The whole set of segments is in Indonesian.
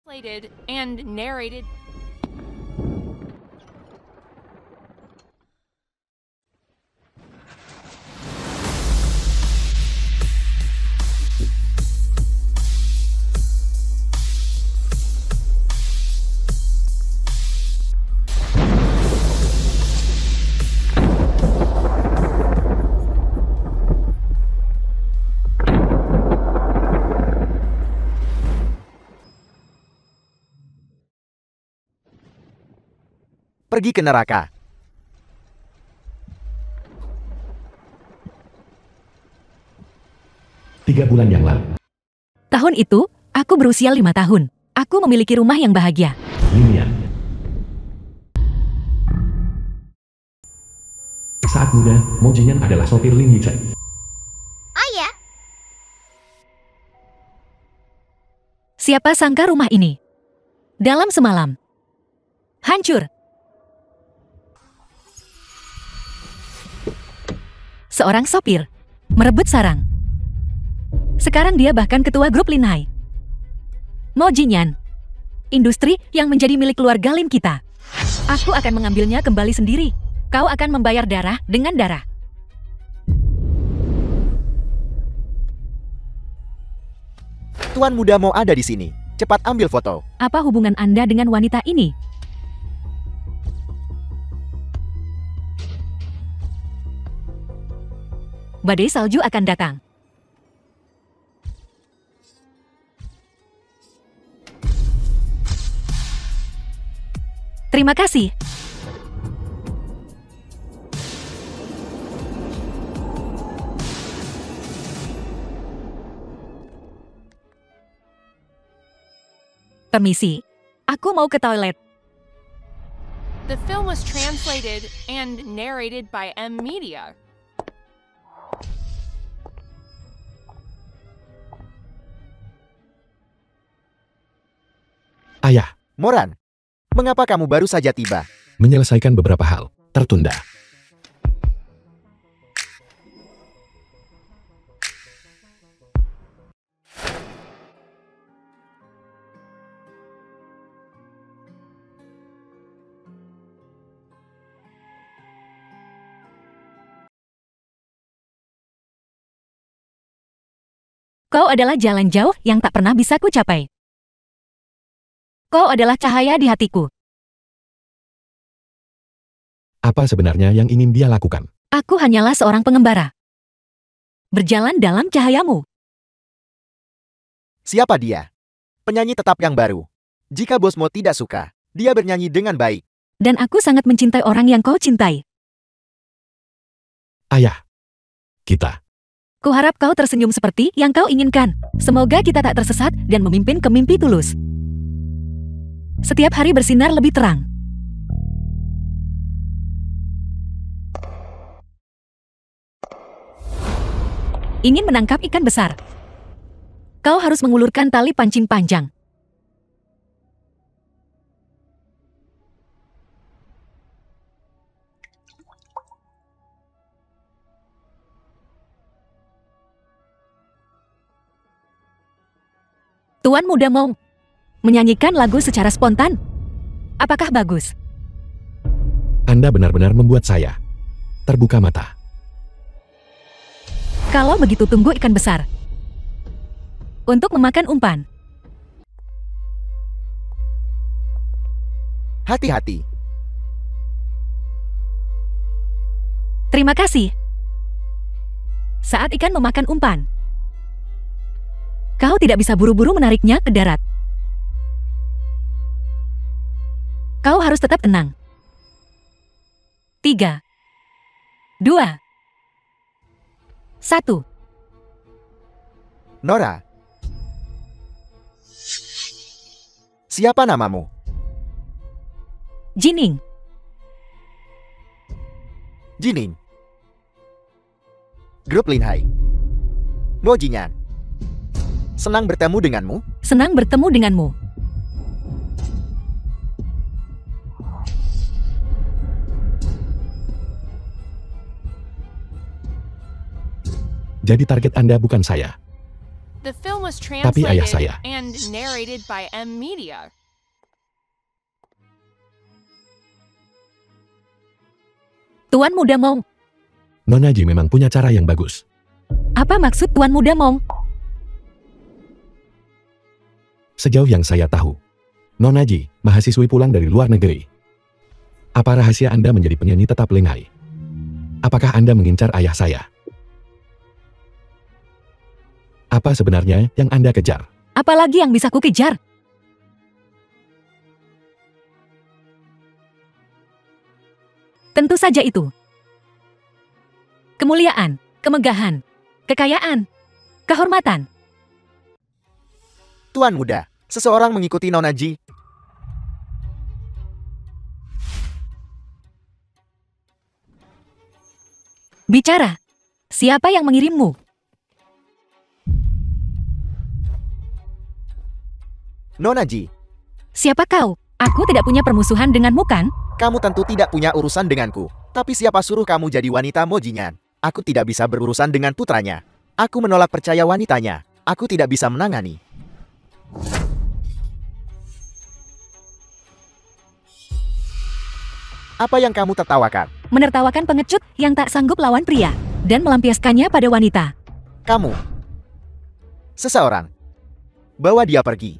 Translated and narrated. Pergi ke neraka. Tiga bulan yang lalu, Tahun itu, aku berusia 5 tahun. Aku memiliki rumah yang bahagia. Lilian. Saat muda, Mo Jinyan adalah sopir Lin Yizhen. Ayah, Siapa sangka rumah ini dalam semalam hancur. Seorang sopir merebut sarang. Sekarang dia bahkan ketua grup Linhai. Mo Jinyan, industri yang menjadi milik keluarga Lin kita. Aku akan mengambilnya kembali sendiri. Kau akan membayar darah dengan darah. Tuan muda mau ada di sini. Cepat ambil foto. Apa hubungan Anda dengan wanita ini? Badai salju akan datang. Terima kasih. Permisi, aku mau ke toilet. The film was translated and narrated by M Media. Ayah, Moran, mengapa kamu baru saja tiba? menyelesaikan beberapa hal, tertunda. Kau adalah jalan jauh yang tak pernah bisa ku capai. Kau adalah cahaya di hatiku. Apa sebenarnya yang ingin dia lakukan? Aku hanyalah seorang pengembara. Berjalan dalam cahayamu. Siapa dia? Penyanyi tetap yang baru. Jika bosmu tidak suka, dia bernyanyi dengan baik. Dan aku sangat mencintai orang yang kau cintai. Ayah, kita. Kuharap kau tersenyum seperti yang kau inginkan. Semoga kita tak tersesat dan memimpin ke mimpi tulus. Setiap hari bersinar lebih terang. Ingin menangkap ikan besar. Kau harus mengulurkan tali pancing panjang. Tuan muda mau menyanyikan lagu secara spontan. Apakah bagus? Anda benar-benar membuat saya terbuka mata. Kalau begitu tunggu ikan besar. Untuk memakan umpan. Hati-hati. Terima kasih. Saat ikan memakan umpan, kau tidak bisa buru-buru menariknya ke darat. Kau harus tetap tenang. 3, 2, 1. Nora. Siapa namamu? Jining. Jining. Grup Linhai. Mo Jinyan. Senang bertemu denganmu. Senang bertemu denganmu. Jadi target Anda bukan saya. The film was Tapi ayah translated saya. and narrated by M Media. Tuan Muda Mong, Nona Ji memang punya cara yang bagus. apa maksud Tuan Muda Mong? Sejauh yang saya tahu, Nona Ji, mahasiswi pulang dari luar negeri. Apa rahasia Anda menjadi penyanyi tetap Linhai? Apakah Anda mengincar ayah saya? Apa sebenarnya yang Anda kejar? Apalagi yang bisa kukejar? Tentu saja itu. Kemuliaan, kemegahan, kekayaan, kehormatan. Tuan muda, seseorang mengikuti Nona Ji. Bicara. Siapa yang mengirimmu? Nona Ji, Siapa kau? Aku tidak punya permusuhan denganmu kan? kamu tentu tidak punya urusan denganku. Tapi siapa suruh kamu jadi wanita Mojinyan? Aku tidak bisa berurusan dengan putranya. Aku menolak percaya wanitanya. Aku tidak bisa menangani. Apa yang kamu tertawakan? Menertawakan pengecut yang tak sanggup lawan pria dan melampiaskannya pada wanita. Kamu. Seseorang. Bawa dia pergi.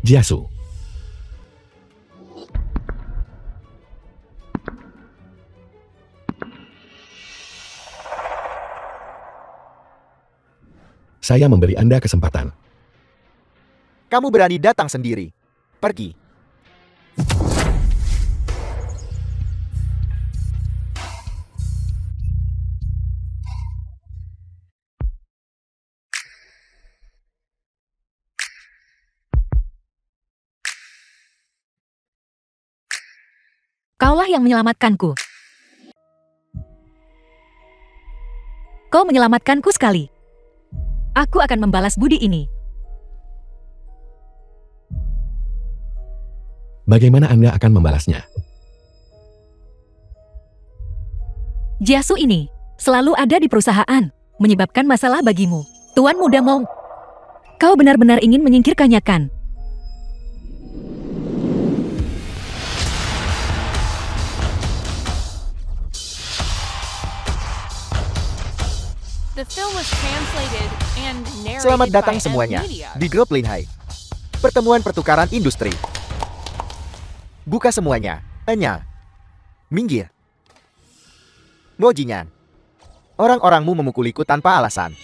Jiasu. Saya memberi Anda kesempatan. Kamu berani datang sendiri. Pergi. Kaulah yang menyelamatkanku. Kau menyelamatkanku sekali. Aku akan membalas budi ini. Bagaimana Anda akan membalasnya? Jiasu ini selalu ada di perusahaan, menyebabkan masalah bagimu. Tuan Muda Mong, kau benar-benar ingin menyingkirkannya kan? The film was translated and narrated Selamat datang by semuanya M Media. di grup Linhai. Pertemuan pertukaran industri. Buka semuanya. Enya. Minggir. Mojinyan. Orang-orangmu memukuliku tanpa alasan.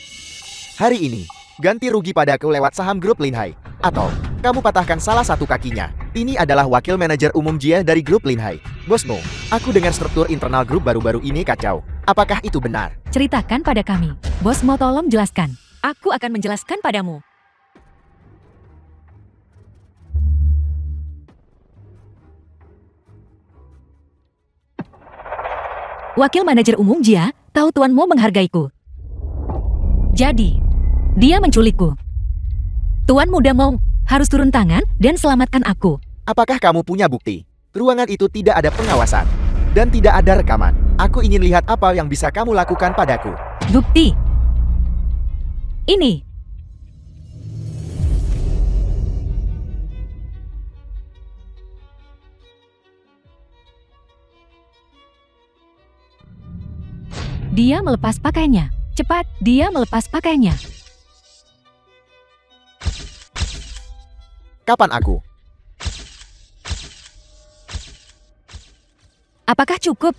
Hari ini, ganti rugi padaku lewat saham grup Linhai. Atau, kamu patahkan salah satu kakinya. Ini adalah wakil manajer umum Jia dari grup Linhai. Bosmu, aku dengar struktur internal grup baru-baru ini kacau. Apakah itu benar? Ceritakan pada kami. Bos mau tolong jelaskan. Aku akan menjelaskan padamu. Wakil manajer umum Jia tahu Tuan Mo menghargaiku. Jadi, dia menculikku. Tuan Muda Mo harus turun tangan dan selamatkan aku. Apakah kamu punya bukti? Ruangan itu tidak ada pengawasan. Dan tidak ada rekaman. Aku ingin lihat apa yang bisa kamu lakukan padaku. Bukti. Ini. Dia melepas pakaiannya. Cepat, dia melepas pakaiannya. Kapan aku? Apakah cukup?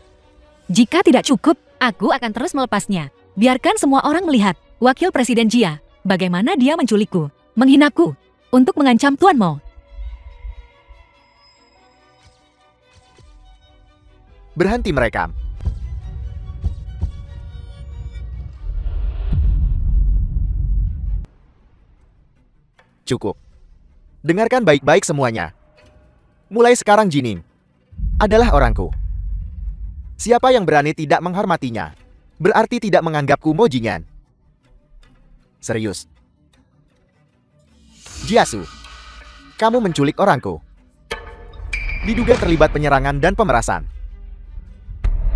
Jika tidak cukup, aku akan terus melepasnya. Biarkan semua orang melihat. Wakil Presiden Jia, bagaimana dia menculikku, menghinaku, untuk mengancam Tuan Mo. Berhenti merekam. Cukup. Dengarkan baik-baik semuanya. Mulai sekarang Jining adalah orangku. Siapa yang berani tidak menghormatinya, berarti tidak menganggapku Mojinyan. Serius. Jiasu, kamu menculik orangku. Diduga terlibat penyerangan dan pemerasan.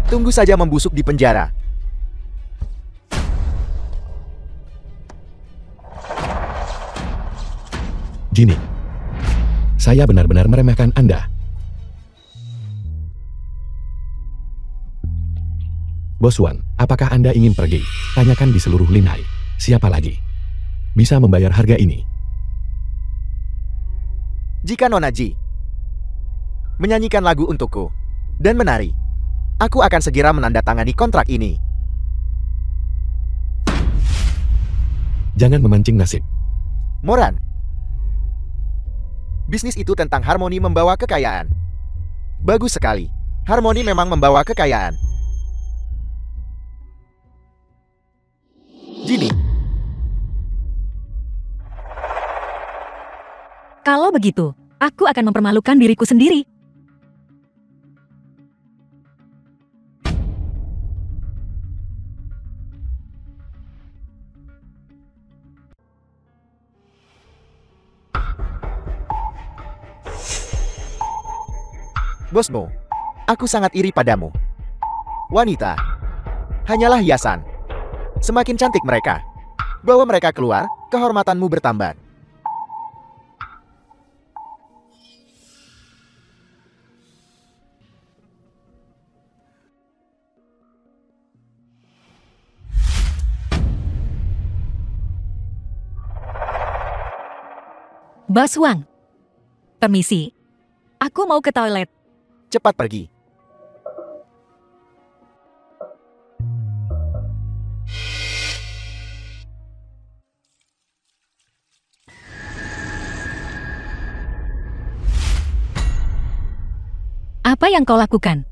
Tunggu saja membusuk di penjara. Jini, saya benar-benar meremehkan Anda. Bos Wan, apakah Anda ingin pergi? Tanyakan di seluruh Linhai. Siapa lagi bisa membayar harga ini? Jika Nona Ji menyanyikan lagu untukku dan menari, aku akan segera menandatangani kontrak ini. Jangan memancing nasib. Moran, bisnis itu tentang harmoni membawa kekayaan. Bagus sekali. Harmoni memang membawa kekayaan. Jini, Kalau begitu, aku akan mempermalukan diriku sendiri. bosmu, aku sangat iri padamu. Wanita hanyalah hiasan. Semakin cantik mereka, bawa mereka keluar, kehormatanmu bertambah. Bos Wang. Permisi. Aku mau ke toilet. Cepat pergi. Apa yang kau lakukan?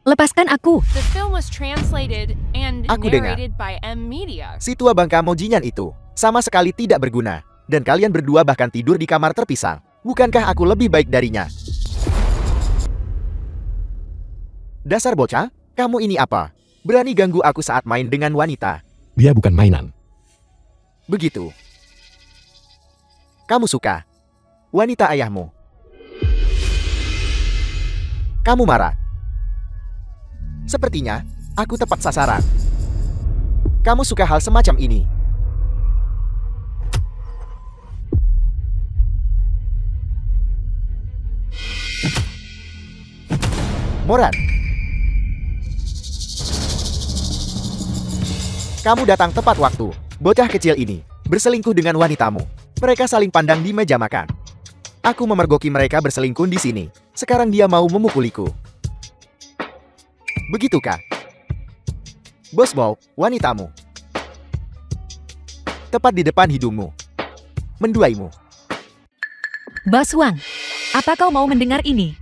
Lepaskan aku. The film was translated and Aku dengar. narrated by M Media. Si tua bangka Mojinyan itu sama sekali tidak berguna. Dan kalian berdua bahkan tidur di kamar terpisah. Bukankah aku lebih baik darinya? Dasar bocah, kamu ini apa? Berani ganggu aku saat main dengan wanita. Dia bukan mainan. Begitu. Kamu suka wanita ayahmu. Kamu marah. Sepertinya aku tepat sasaran. Kamu suka hal semacam ini. Moran, kamu datang tepat waktu. Bocah kecil ini berselingkuh dengan wanitamu. Mereka saling pandang di meja makan. Aku memergoki mereka berselingkuh di sini. Sekarang dia mau memukuliku. Begitukah? Bos Bow, wanitamu. Tepat di depan hidungmu. Menduaimu. Bos Wang, apa kau mau mendengar ini?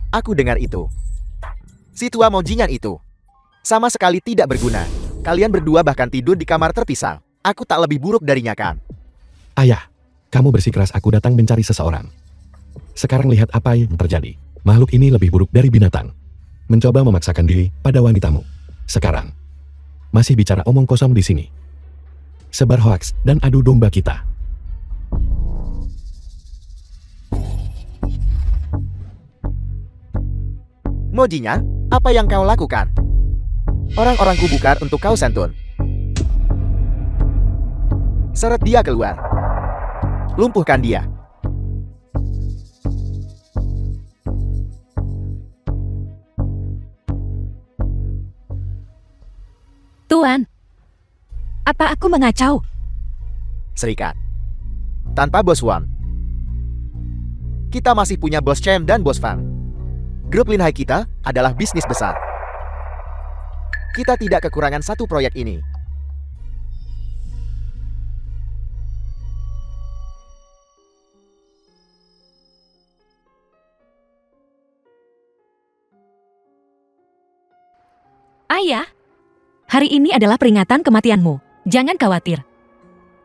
Aku dengar itu. Si tua Mojinyan itu sama sekali tidak berguna. Kalian berdua bahkan tidur di kamar terpisah. Aku tak lebih buruk darinya kan? Ayah, kamu bersikeras aku datang mencari seseorang. Sekarang lihat apa yang terjadi. Makhluk ini lebih buruk dari binatang. Mencoba memaksakan diri pada wanitamu. Sekarang, masih bicara omong kosong di sini. Sebar hoaks dan adu domba kita. Mojinya, apa yang kau lakukan? Orang-orangku bukar untuk kau santun. Seret dia keluar. Lumpuhkan dia. Tuan, apa aku mengacau? Serikat. Tanpa Bos Wang, kita masih punya Bos Chem dan Bos Fang. Grup Linhai kita adalah bisnis besar. Kita tidak kekurangan satu proyek ini. Ayah, hari ini adalah peringatan kematianmu. Jangan khawatir.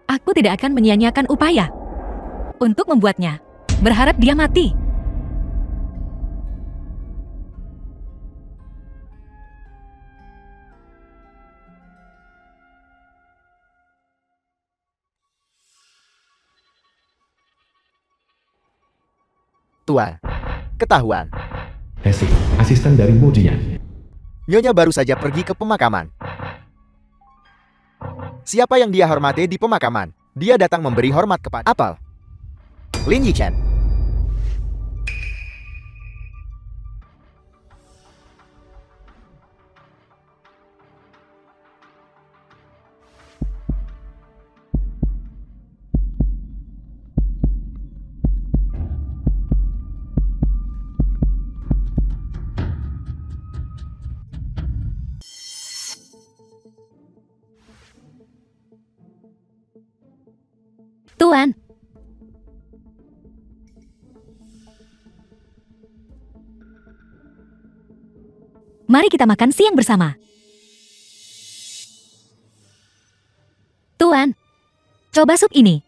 Aku tidak akan menyia-nyiakan upaya untuk membuatnya berharap dia mati. Tua, ketahuan. Hesi, asisten dari Mojinyan. Nyonya baru saja pergi ke pemakaman. Siapa yang dia hormati di pemakaman? Dia datang memberi hormat kepada Apel. Lin Yichen. Tuan, mari kita makan siang bersama. Tuan, coba sup ini.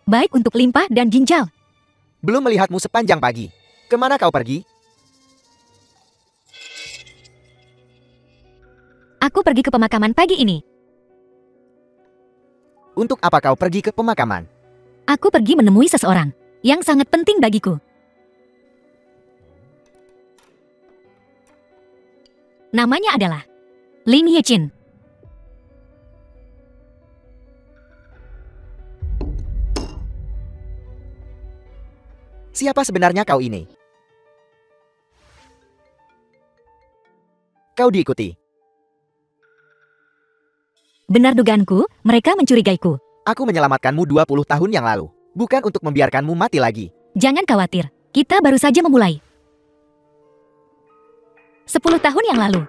Baik untuk limpah dan ginjal. Belum melihatmu sepanjang pagi. Kemana kau pergi? Aku pergi ke pemakaman pagi ini. Untuk apa kau pergi ke pemakaman? Aku pergi menemui seseorang yang sangat penting bagiku. Namanya adalah Lin Yichen. Siapa sebenarnya kau ini? Kau diikuti. Benar dugaanku, mereka mencurigaiku. Aku menyelamatkanmu 20 tahun yang lalu. Bukan untuk membiarkanmu mati lagi. Jangan khawatir, kita baru saja memulai. 10 tahun yang lalu,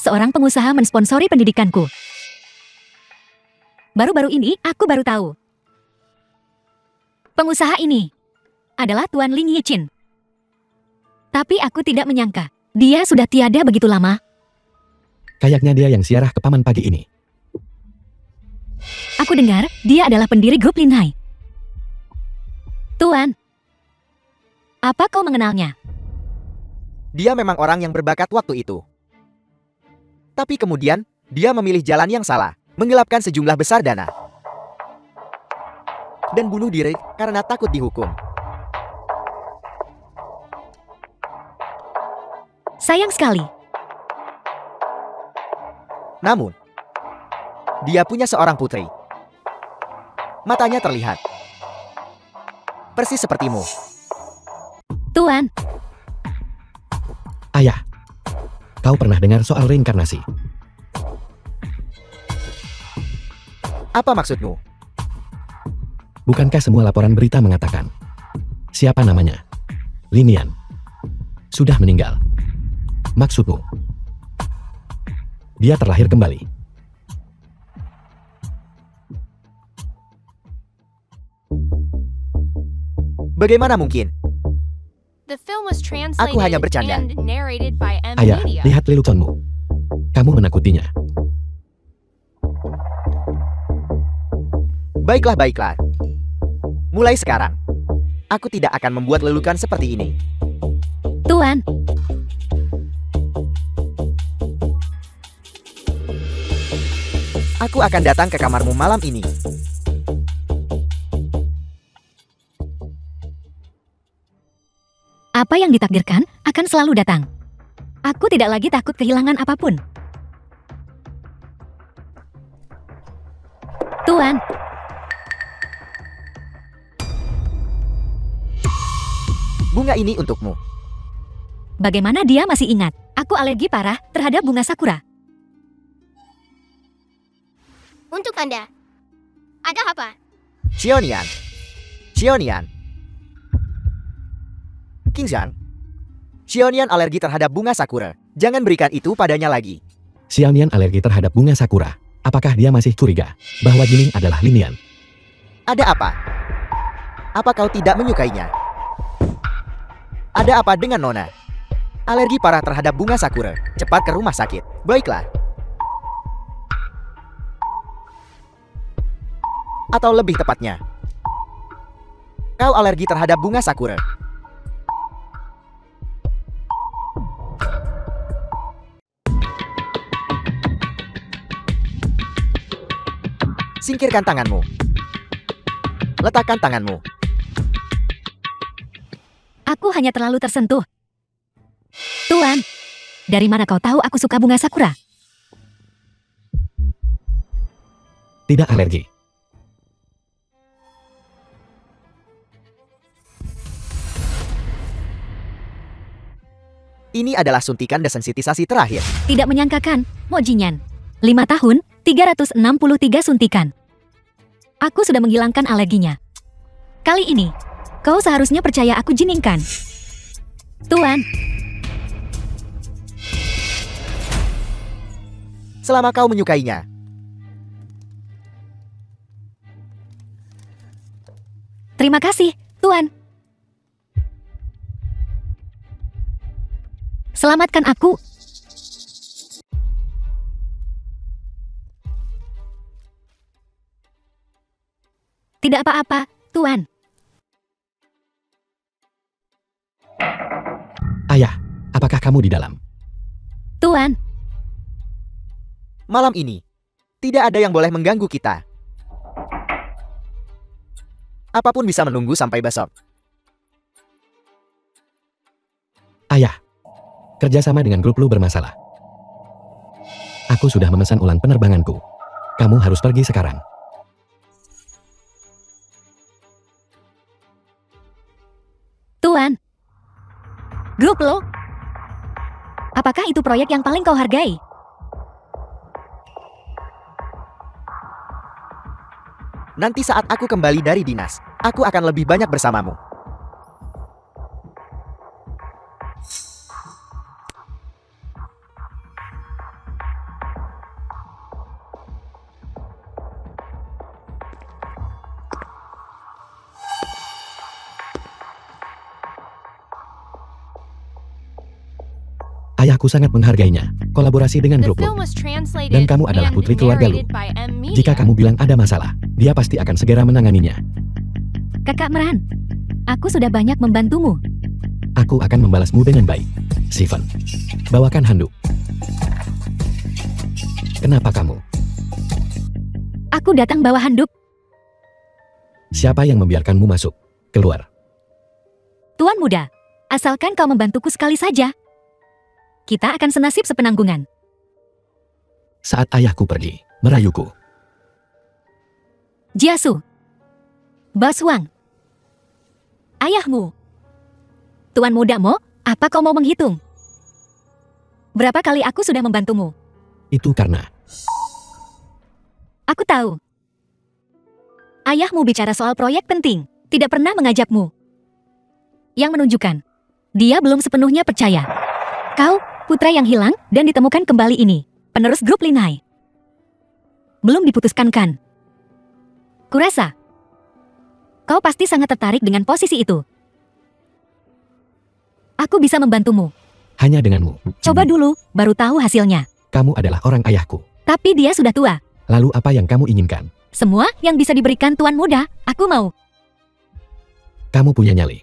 seorang pengusaha mensponsori pendidikanku. Baru-baru ini, aku baru tahu. Pengusaha ini adalah Tuan Lin Yichen. Tapi aku tidak menyangka, dia sudah tiada begitu lama. Kayaknya dia yang ziarah ke paman pagi ini. Aku dengar, dia adalah pendiri grup Linhai. Tuan, apa kau mengenalnya? Dia memang orang yang berbakat waktu itu. Tapi kemudian, dia memilih jalan yang salah, menggelapkan sejumlah besar dana. Dan bunuh diri karena takut dihukum. Sayang sekali. Namun, dia punya seorang putri. Matanya terlihat persis sepertimu. Tuan, Ayah, kau pernah dengar soal reinkarnasi? Apa maksudmu? Bukankah semua laporan berita mengatakan siapa namanya? Lin Yan sudah meninggal. Maksudmu, dia terlahir kembali. Bagaimana mungkin? The film was translated Aku hanya bercanda. and narrated by M Ayah, Media. lihat leluconmu. Kamu menakutinya. Baiklah, baiklah. Mulai sekarang, aku tidak akan membuat lelukan seperti ini. Tuan, Aku akan datang ke kamarmu malam ini. apa yang ditakdirkan akan selalu datang. Aku tidak lagi takut kehilangan apapun. Tuan, Bunga ini untukmu. bagaimana dia masih ingat? Aku alergi parah terhadap bunga sakura. Untuk Anda. Ada apa? Xionian. Xionian. Qingxiang. Xionian alergi terhadap bunga sakura. Jangan berikan itu padanya lagi. Xiaonian alergi terhadap bunga sakura. Apakah dia masih curiga bahwa Jining adalah Lin Yan? Ada apa? Apa kau tidak menyukainya? Ada apa dengan Nona? Alergi parah terhadap bunga sakura. Cepat ke rumah sakit. Baiklah. Atau lebih tepatnya, kau alergi terhadap bunga sakura. Singkirkan tanganmu. Letakkan tanganmu. Aku hanya terlalu tersentuh. Tuan, dari mana kau tahu aku suka bunga sakura? Tidak alergi. Ini adalah suntikan desensitisasi terakhir. Tidak menyangkakan, Mo Jinyan. 5 tahun, 363 suntikan. Aku sudah menghilangkan alerginya. Kali ini, kau seharusnya percaya aku jiningkan. Tuan, Selama kau menyukainya. terima kasih, Tuan. Selamatkan aku. Tidak apa-apa, Tuan. Ayah, apakah kamu di dalam? Tuan, Malam ini, tidak ada yang boleh mengganggu kita. Apapun bisa menunggu sampai besok. Ayah, kerjasama dengan grup lu bermasalah. Aku sudah memesan ulang penerbanganku. Kamu harus pergi sekarang. Tuan. Grup lo? Apakah itu proyek yang paling kau hargai? Nanti saat aku kembali dari dinas, aku akan lebih banyak bersamamu. Ayahku sangat menghargainya. Kolaborasi dengan The grup film lu. was translated Dan kamu adalah and putri keluarga lu. narrated by M. Media. Jika kamu bilang ada masalah, dia pasti akan segera menanganinya. Kakak Meran, aku sudah banyak membantumu. Aku akan membalasmu dengan baik. Sivan, bawakan handuk. Kenapa kamu? Aku datang bawa handuk. Siapa yang membiarkanmu masuk? Keluar. Tuan muda, asalkan kau membantuku sekali saja. Kita akan senasib sepenanggungan. Saat ayahku pergi, merayuku. Jiasu. Baswang. Ayahmu. Tuan muda Mo, apa kau mau menghitung? Berapa kali aku sudah membantumu? Itu karena Aku tahu. Ayahmu bicara soal proyek penting, tidak pernah mengajakmu. Yang menunjukkan, dia belum sepenuhnya percaya. Kau, putra yang hilang dan ditemukan kembali ini, penerus grup Linhai. Belum diputuskan kan? Kurasa, kau pasti sangat tertarik dengan posisi itu. Aku bisa membantumu. hanya denganmu. Coba dulu, baru tahu hasilnya. Kamu adalah orang ayahku. Tapi dia sudah tua. Lalu apa yang kamu inginkan? Semua yang bisa diberikan tuan muda, aku mau. Kamu punya nyali.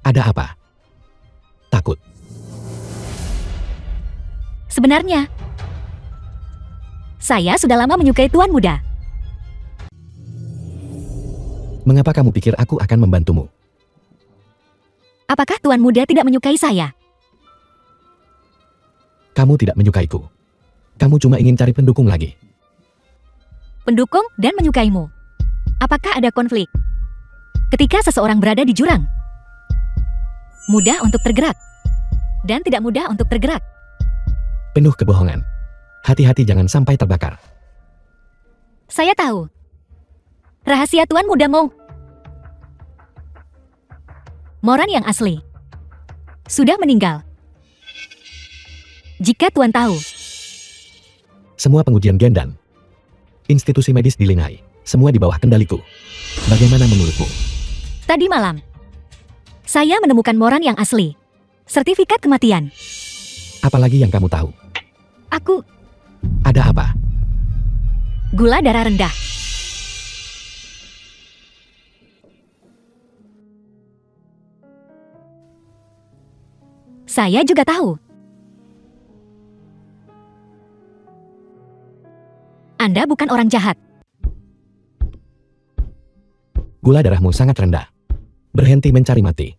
Ada apa? Takut. Sebenarnya, saya sudah lama menyukai tuan muda. Mengapa kamu pikir aku akan membantumu? Apakah tuan muda tidak menyukai saya? Kamu tidak menyukaiku. Kamu cuma ingin cari pendukung lagi. Pendukung dan menyukaimu. Apakah ada konflik? Ketika seseorang berada di jurang, mudah untuk tergerak, dan tidak mudah untuk tergerak. Penuh kebohongan. Hati-hati jangan sampai terbakar. Saya tahu. Rahasia tuan muda Mo. Moran yang asli sudah meninggal. Jika tuan tahu, Semua pengujian gen dan institusi medis di Linhai, semua di bawah kendaliku. Bagaimana menurutmu? tadi malam saya menemukan Moran yang asli. Sertifikat kematian. Apalagi yang kamu tahu? Aku Ada apa? gula darah rendah. Saya juga tahu. Anda bukan orang jahat. Gula darahmu sangat rendah. Berhenti mencari mati.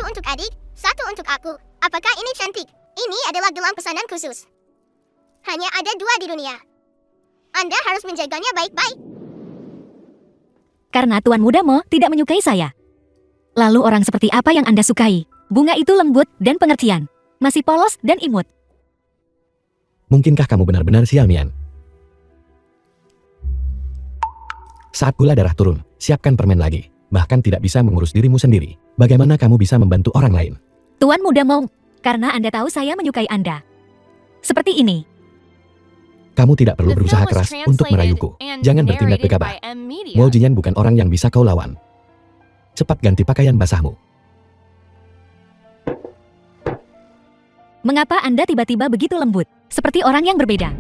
Satu untuk adik, satu untuk aku. Apakah ini cantik? Ini adalah gelang pesanan khusus. Hanya ada 2 di dunia. Anda harus menjaganya baik-baik. Karena Tuan Muda Mo tidak menyukai saya. Lalu orang seperti apa yang Anda sukai? Bunga itu lembut dan pengertian. Masih polos dan imut. Mungkinkah kamu benar-benar Xiaomian? Saat gula darah turun, siapkan permen lagi. Bahkan tidak bisa mengurus dirimu sendiri. Bagaimana kamu bisa membantu orang lain? Tuan Muda Mo, karena Anda tahu saya menyukai Anda. Seperti ini. Kamu tidak perlu The berusaha film was keras untuk translated merayuku. and Jangan bertindak narrated gegabah. by M-Media. Mo Jinyan bukan orang yang bisa kau lawan. Cepat ganti pakaian basahmu. Mengapa Anda tiba-tiba begitu lembut? Seperti orang yang berbeda.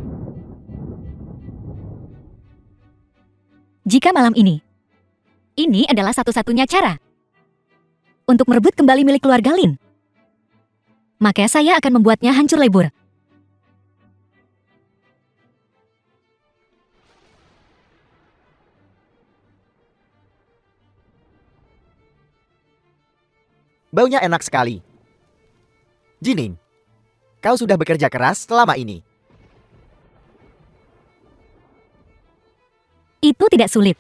Jika malam ini adalah satu-satunya cara untuk merebut kembali milik keluarga Lin, maka saya akan membuatnya hancur lebur. Baunya enak sekali. Jining, kau sudah bekerja keras selama ini. Itu tidak sulit.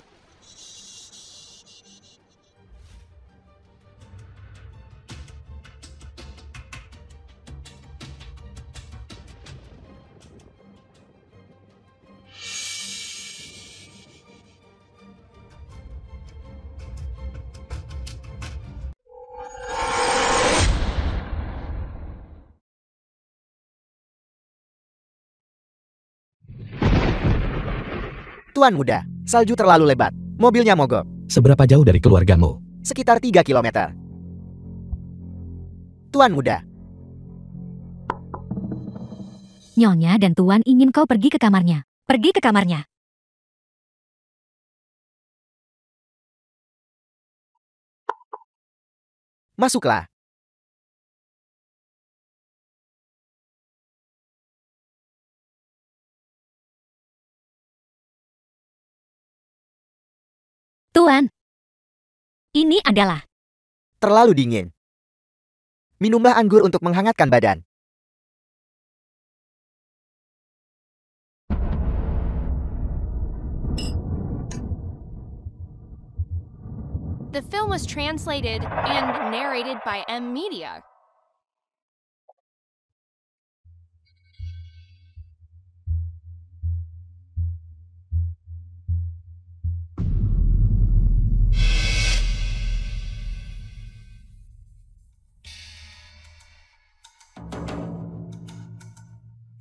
Tuan Muda, salju terlalu lebat. Mobilnya mogok. Seberapa jauh dari keluargamu? Sekitar 3 kilometer. Tuan Muda, Nyonya dan Tuan ingin kau pergi ke kamarnya. Pergi ke kamarnya. masuklah. Tuan, ini adalah Terlalu dingin. Minumlah anggur untuk menghangatkan badan. The film was translated and narrated by M-Media.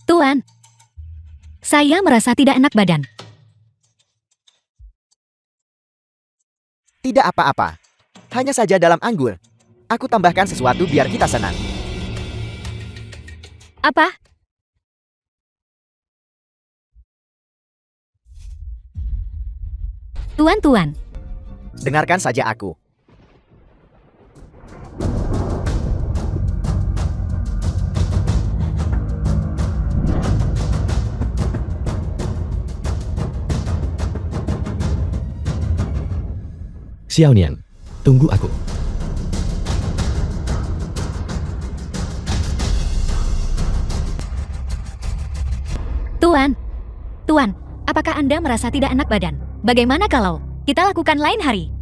Tuan. Saya merasa tidak enak badan. Tidak apa-apa. Hanya saja dalam anggur. Aku tambahkan sesuatu biar kita senang. Apa? Tuan. Dengarkan saja aku. Xiaonian, tunggu aku. Tuan, apakah Anda merasa tidak enak badan? Bagaimana kalau kita lakukan lain hari?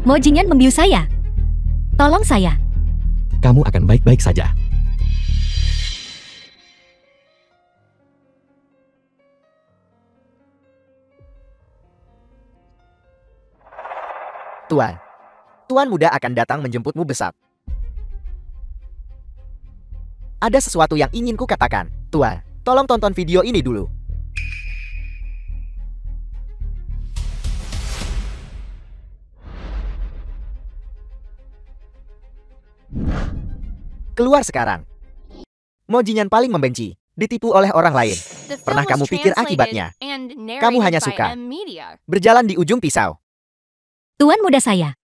Mo Jinyan membius saya. Tolong saya. Kamu akan baik-baik saja. Tuan. Tuan muda akan datang menjemputmu besok. Ada sesuatu yang ingin ku katakan. Tuan, tolong tonton video ini dulu. Keluar sekarang. Mo Jinyan paling membenci, ditipu oleh orang lain. The film Pernah was kamu pikir translated akibatnya? and Kamu hanya narrated by suka M-Media. berjalan di ujung pisau. Tuan muda saya.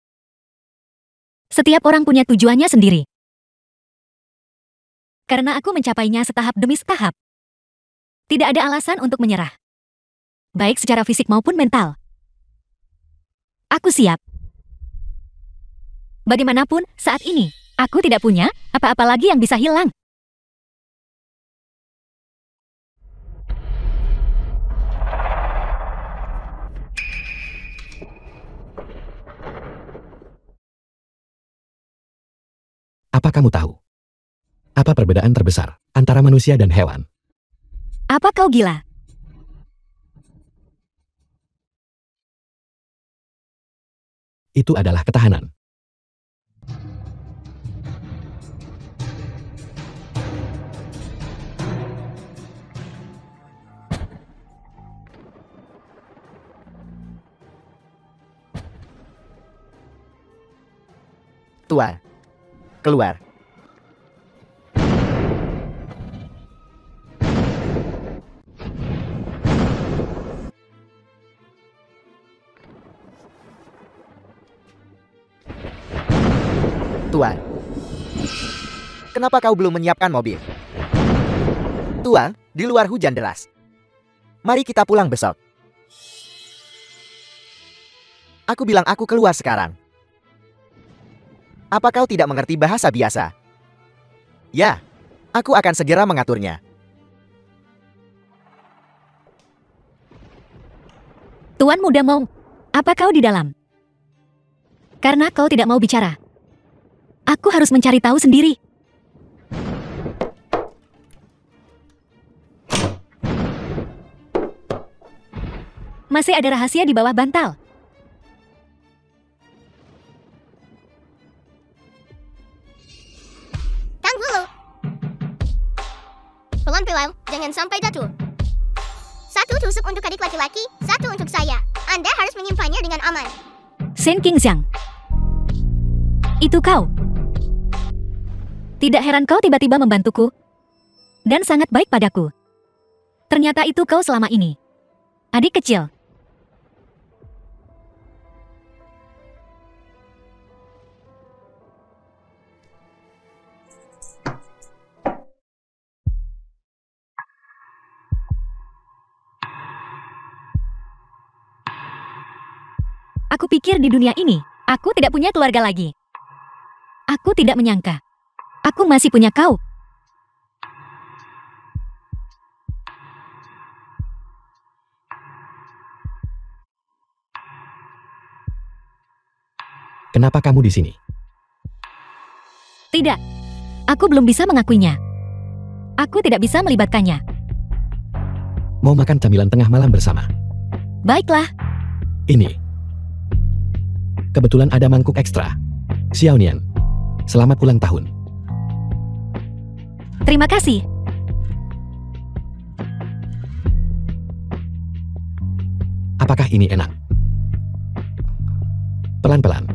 Setiap orang punya tujuannya sendiri. Karena aku mencapainya setahap demi setahap. Tidak ada alasan untuk menyerah. Baik secara fisik maupun mental. Aku siap. Bagaimanapun, saat ini, aku tidak punya apa-apa lagi yang bisa hilang. Apa kamu tahu? Apa perbedaan terbesar antara manusia dan hewan? Apa kau gila? Itu adalah ketahanan. Tuan, keluar. Tuan, kenapa kau belum menyiapkan mobil? Tuan, di luar hujan deras. Mari kita pulang besok. Aku bilang aku keluar sekarang. Apa kau tidak mengerti bahasa biasa? Ya, aku akan segera mengaturnya. Tuan muda Mong, apa kau di dalam? Karena kau tidak mau bicara. Aku harus mencari tahu sendiri. Masih ada rahasia di bawah bantal. Tang dulu. Pelan-pelan, jangan sampai jatuh. Satu tusuk untuk adik laki-laki, satu untuk saya. Anda harus menyimpannya dengan aman. Shen Qingxiang. Itu kau. Tidak heran kau tiba-tiba membantuku. Dan sangat baik padaku. Ternyata itu kau selama ini. Adik kecil. Aku pikir di dunia ini, aku tidak punya keluarga lagi. Aku tidak menyangka. Aku masih punya kau. Kenapa kamu di sini? Tidak. Aku belum bisa mengakuinya. Aku tidak bisa melibatkannya. Mau makan camilan tengah malam bersama? Baiklah. Ini. Kebetulan ada mangkuk ekstra. Xiaonian, selamat ulang tahun. Terima kasih. Apakah ini enak? Pelan-pelan.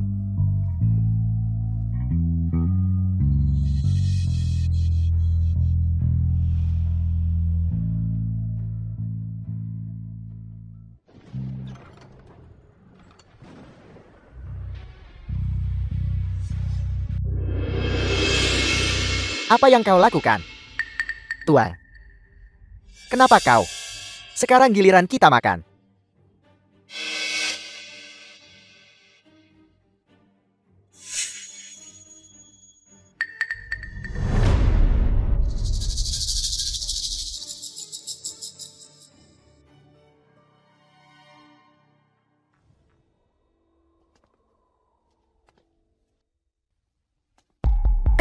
Apa yang kau lakukan? Tuan, kenapa kau? Sekarang giliran kita makan.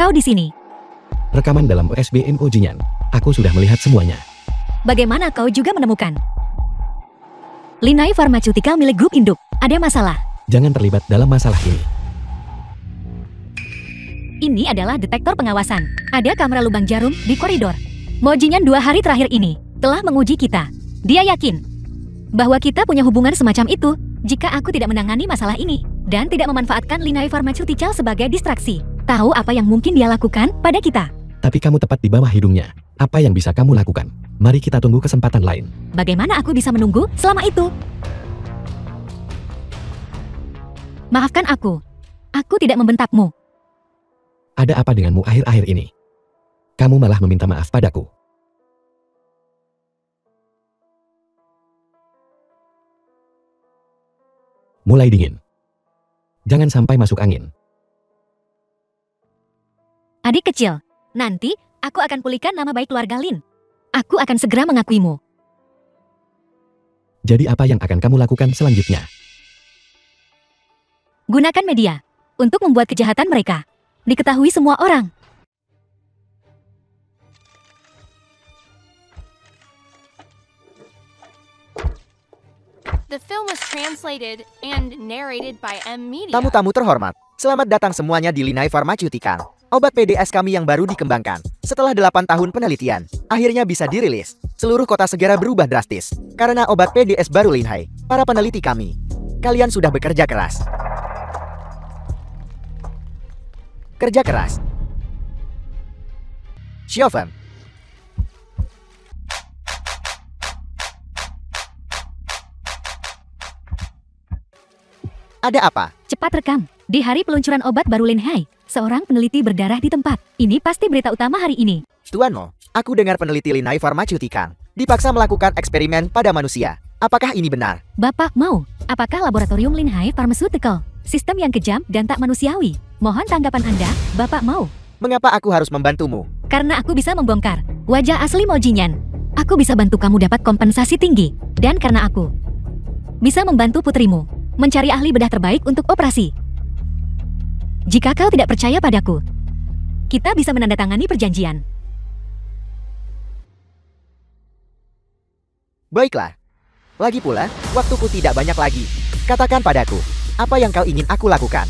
kau di sini? Rekaman dalam USB Mo-Jinyan. Aku sudah melihat semuanya. Bagaimana kau juga menemukan? Linhai Pharmaceutical milik grup induk. Ada masalah. Jangan terlibat dalam masalah ini. Ini adalah detektor pengawasan. Ada kamera lubang jarum di koridor. Mo-Jinyan 2 hari terakhir ini telah menguji kita. Dia yakin bahwa kita punya hubungan semacam itu jika aku tidak menangani masalah ini dan tidak memanfaatkan Linhai Pharmaceutical sebagai distraksi. Tahu apa yang mungkin dia lakukan pada kita? Tapi kamu tepat di bawah hidungnya. Apa yang bisa kamu lakukan? Mari kita tunggu kesempatan lain. Bagaimana aku bisa menunggu selama itu? Maafkan aku. Aku tidak membentakmu. Ada apa denganmu akhir-akhir ini? Kamu malah meminta maaf padaku. Mulai dingin. Jangan sampai masuk angin. Adik kecil, nanti aku akan pulihkan nama baik keluarga Lin. Aku akan segera mengakuimu. Jadi apa yang akan kamu lakukan selanjutnya? Gunakan media untuk membuat kejahatan mereka diketahui semua orang. The film was translated and narrated by M Media. Tamu-tamu terhormat, selamat datang semuanya di Linhai Pharmaceutical. Obat PDS kami yang baru dikembangkan. Setelah 8 tahun penelitian, akhirnya bisa dirilis. Seluruh kota segera berubah drastis. Karena obat PDS baru Linhai, para peneliti kami. Kalian sudah bekerja keras. Kerja keras. Xiaofeng. Ada apa? Cepat rekam. Di hari peluncuran obat baru Linhai, seorang peneliti berdarah di tempat. Ini pasti berita utama hari ini. Tuan Mo, aku dengar peneliti Linhai Pharmaceutical dipaksa melakukan eksperimen pada manusia. Apakah ini benar? Bapak mau, apakah laboratorium Linhai Pharmaceutical sistem yang kejam dan tak manusiawi? Mohon tanggapan Anda, Bapak mau. Mengapa aku harus membantumu? Karena aku bisa membongkar wajah asli Mo-Jinyan. Aku bisa bantu kamu dapat kompensasi tinggi. Dan karena aku bisa membantu putrimu mencari ahli bedah terbaik untuk operasi. Jika kau tidak percaya padaku, kita bisa menandatangani perjanjian. Baiklah. Lagi pula, waktuku tidak banyak lagi. Katakan padaku, apa yang kau ingin aku lakukan?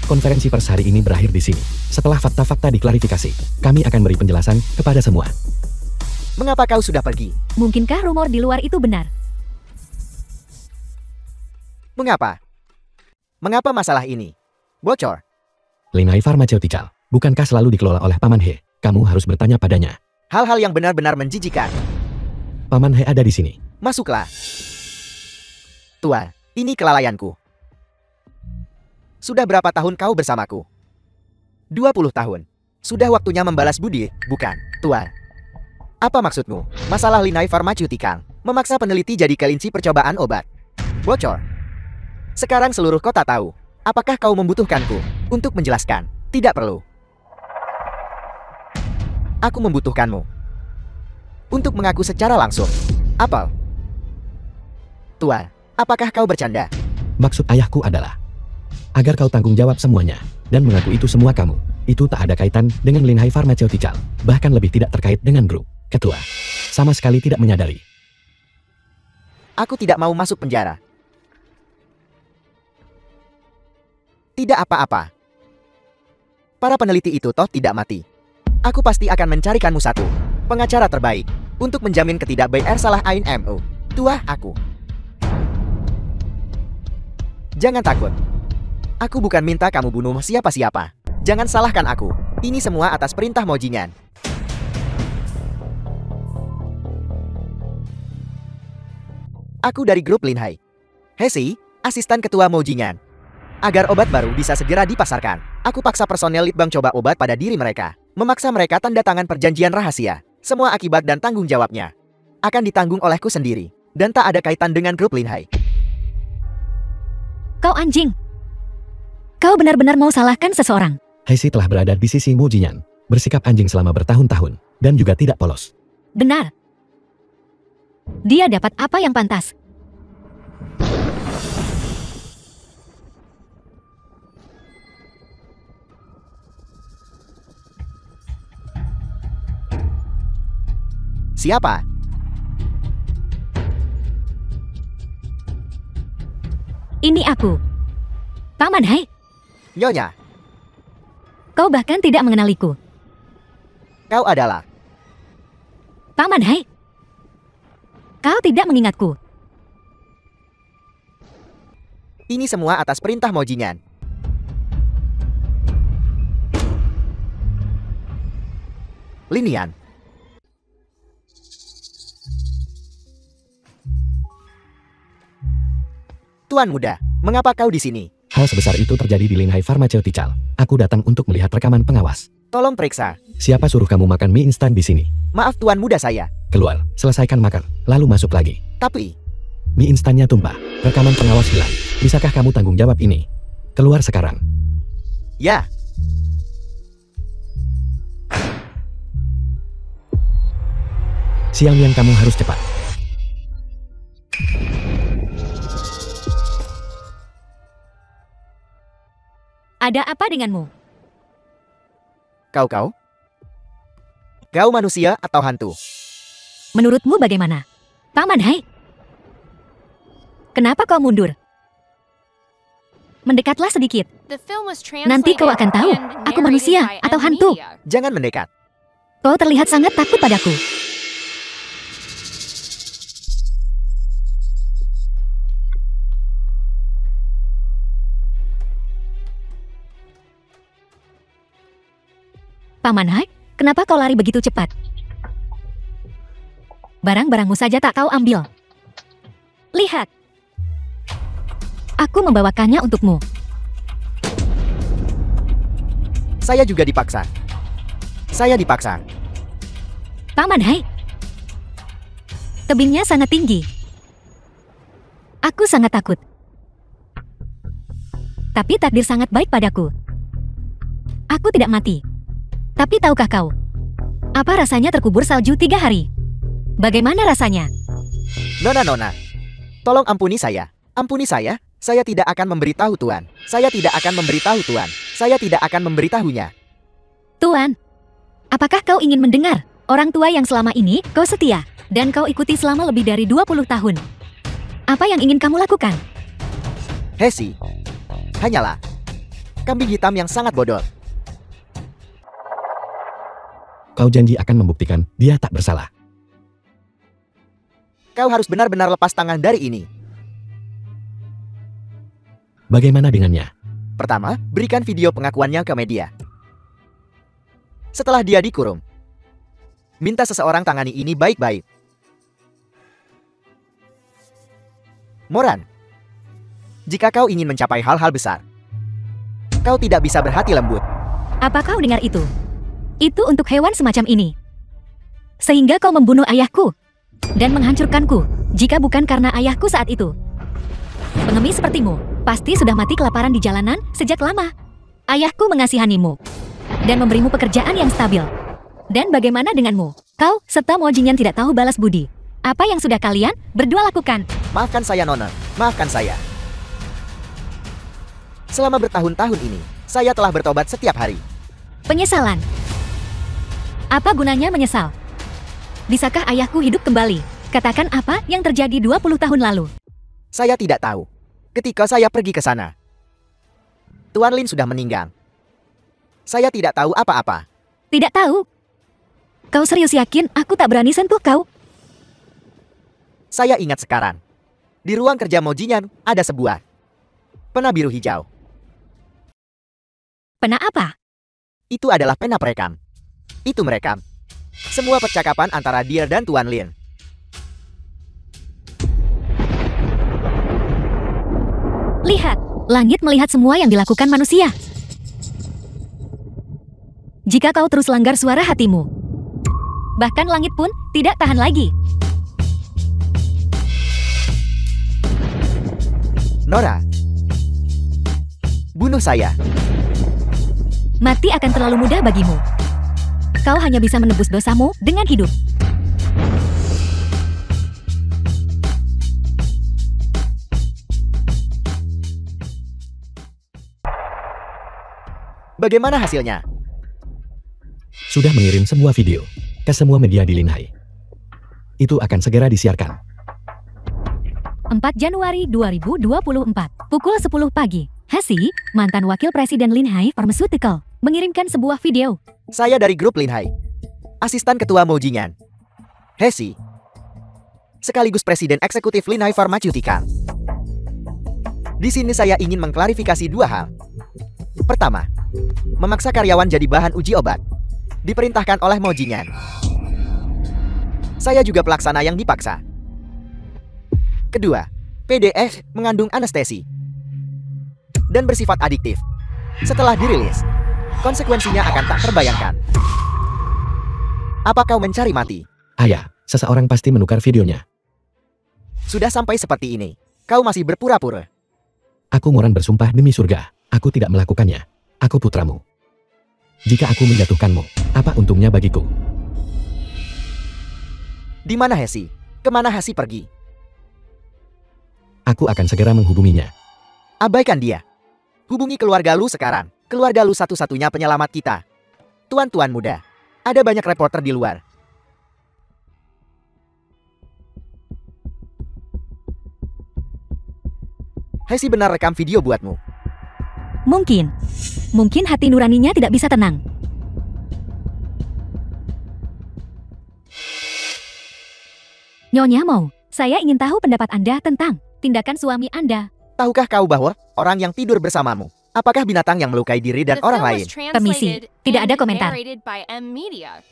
Konferensi pers hari ini berakhir di sini. Setelah fakta-fakta diklarifikasi, kami akan beri penjelasan kepada semua. Mengapa kau sudah pergi? Mungkinkah rumor di luar itu benar? Mengapa? Mengapa masalah ini bocor? Linhai Pharmaceutical, bukankah selalu dikelola oleh Paman He? Kamu harus bertanya padanya. Hal-hal yang benar-benar menjijikan. Paman He ada di sini. Masuklah. Tuan, ini kelalaianku. Sudah berapa tahun kau bersamaku? 20 tahun. Sudah waktunya membalas budi, bukan, Tuan? Apa maksudmu? Masalah Linhai Pharmaceutical memaksa peneliti jadi kelinci percobaan obat. Bocor. Sekarang seluruh kota tahu. Apakah kau membutuhkanku untuk menjelaskan? Tidak perlu. Aku membutuhkanmu untuk mengaku secara langsung. Apel. Tuan, apakah kau bercanda? Maksud ayahku adalah agar kau tanggung jawab semuanya dan mengaku itu semua kamu. Itu tak ada kaitan dengan Linhai Pharmaceutical, bahkan lebih tidak terkait dengan grup ketua. Sama sekali tidak menyadari. Aku tidak mau masuk penjara. Tidak apa-apa. Para peneliti itu toh tidak mati. Aku pasti akan mencarikanmu satu pengacara terbaik untuk menjamin ketidakbaikan salah Ain Mo. Tuah aku. Jangan takut. Aku bukan minta kamu bunuh siapa-siapa. Jangan salahkan aku. Ini semua atas perintah Mo-Jinyan. Aku dari grup Linhai. Hesi, asisten ketua Mo-Jinyan. Agar obat baru bisa segera dipasarkan, aku paksa personel litbang coba obat pada diri mereka. Memaksa mereka tanda tangan perjanjian rahasia. Semua akibat dan tanggung jawabnya akan ditanggung olehku sendiri. Dan tak ada kaitan dengan grup Linhai. Kau anjing. Kau benar-benar mau salahkan seseorang. Hesi telah berada di sisi Mo-Jinyan, bersikap anjing selama bertahun-tahun, dan juga tidak polos. Benar. Dia dapat apa yang pantas. Siapa? Ini aku. Paman Hai, Nyonya, kau bahkan tidak mengenaliku. kau adalah... Paman Hai, kau tidak mengingatku. Ini semua atas perintah Mojinyan. Linian. Tuan muda, mengapa kau di sini? Hal sebesar itu terjadi di Linhai Pharmaceutical. Aku datang untuk melihat rekaman pengawas. Tolong periksa. Siapa suruh kamu makan mie instan di sini? Maaf tuan muda saya. Keluar, selesaikan makan, lalu masuk lagi. Tapi, Mie instannya tumpah, rekaman pengawas hilang. Bisakah kamu tanggung jawab ini? Keluar sekarang. ya. Siang yang kamu harus cepat. Ada apa denganmu? Kau? Kau manusia atau hantu? Menurutmu bagaimana? Paman Hai, kenapa kau mundur? Mendekatlah sedikit. The film was Nanti kau akan tahu, translated aku and manusia narrated by atau M. hantu. Media. Jangan mendekat. Kau terlihat sangat takut padaku. Paman Hai, kenapa kau lari begitu cepat? Barang-barangmu saja tak kau ambil. Lihat. Aku membawakannya untukmu. Saya juga dipaksa. Saya dipaksa. Paman Hai. Tebingnya sangat tinggi. Aku sangat takut. Tapi takdir sangat baik padaku. Aku tidak mati. Tapi tahukah kau? Apa rasanya terkubur salju 3 hari? Bagaimana rasanya? Nona, tolong ampuni saya. Ampuni saya. Saya tidak akan memberitahu Tuan. Saya tidak akan memberitahu Tuan. Saya tidak akan memberitahunya. Tuan, apakah kau ingin mendengar? Orang tua yang selama ini kau setia dan kau ikuti selama lebih dari 20 tahun. Apa yang ingin kamu lakukan? Hesi, hanyalah kambing hitam yang sangat bodoh. Kau janji akan membuktikan dia tak bersalah. Kau harus benar-benar lepas tangan dari ini. Bagaimana dengannya? Pertama, berikan video pengakuannya ke media. Setelah dia dikurung, minta seseorang tangani ini baik-baik. Moran, jika kau ingin mencapai hal-hal besar, kau tidak bisa berhati lembut. Apa kau dengar itu? Itu untuk hewan semacam ini. Sehingga kau membunuh ayahku dan menghancurkanku jika bukan karena ayahku saat itu. Pengemis sepertimu pasti sudah mati kelaparan di jalanan sejak lama. Ayahku mengasihanimu dan memberimu pekerjaan yang stabil. Dan bagaimana denganmu? Kau serta Mojinyan tidak tahu balas budi. Apa yang sudah kalian berdua lakukan? Maafkan saya, Nona. Maafkan saya. Selama bertahun-tahun ini, saya telah bertobat setiap hari. Penyesalan. Apa gunanya menyesal? Bisakah ayahku hidup kembali? Katakan apa yang terjadi 20 tahun lalu. Saya tidak tahu. Ketika saya pergi ke sana, Tuan Lin sudah meninggal. Saya tidak tahu apa-apa. Tidak tahu? Kau serius yakin aku tak berani sentuh kau? Saya ingat sekarang. Di ruang kerja Mojinyan ada sebuah pena biru hijau. Pena apa? Itu adalah pena perekam. Itu merekam semua percakapan antara dia dan Tuan Lin. Lihat, langit melihat semua yang dilakukan manusia. Jika kau terus langgar suara hatimu, bahkan langit pun tidak tahan lagi. Nora, bunuh saya. Mati akan terlalu mudah bagimu. Kau hanya bisa menebus dosamu dengan hidup. Bagaimana hasilnya? Sudah mengirim sebuah video ke semua media di Linhai. Itu akan segera disiarkan. 4 Januari 2024, pukul 10 pagi. Hesi, mantan wakil presiden Linhai Pharmaceutical, mengirimkan sebuah video. Saya dari grup Linhai. Asisten ketua Mo Jingyan. Hesi. Sekaligus presiden eksekutif Linhai Pharmaceutical. Di sini saya ingin mengklarifikasi dua hal. Pertama, memaksa karyawan jadi bahan uji obat. Diperintahkan oleh Mo Jingyan. Saya juga pelaksana yang dipaksa. Kedua, PDS mengandung anestesi dan bersifat adiktif. Setelah dirilis, konsekuensinya akan tak terbayangkan. Apa kau mencari mati? Ayah, seseorang pasti menukar videonya. Sudah sampai seperti ini, kau masih berpura-pura. Aku Moran bersumpah demi surga, aku tidak melakukannya. Aku putramu. Jika aku menjatuhkanmu, apa untungnya bagiku? Di mana Hesi? Kemana Hesi pergi? Aku akan segera menghubunginya. Abaikan dia. Hubungi keluarga lu sekarang. Keluarga lu satu-satunya penyelamat kita. Tuan-tuan muda, ada banyak reporter di luar. Hesi benar rekam video buatmu. Mungkin hati nuraninya tidak bisa tenang. Nyonya Mo, saya ingin tahu pendapat Anda tentang tindakan suami Anda. Tahukah kau bahwa orang yang tidur bersamamu, apakah binatang yang melukai diri dan The orang film lain? was translated Permisi, tidak ada and komentar. narrated by M Media.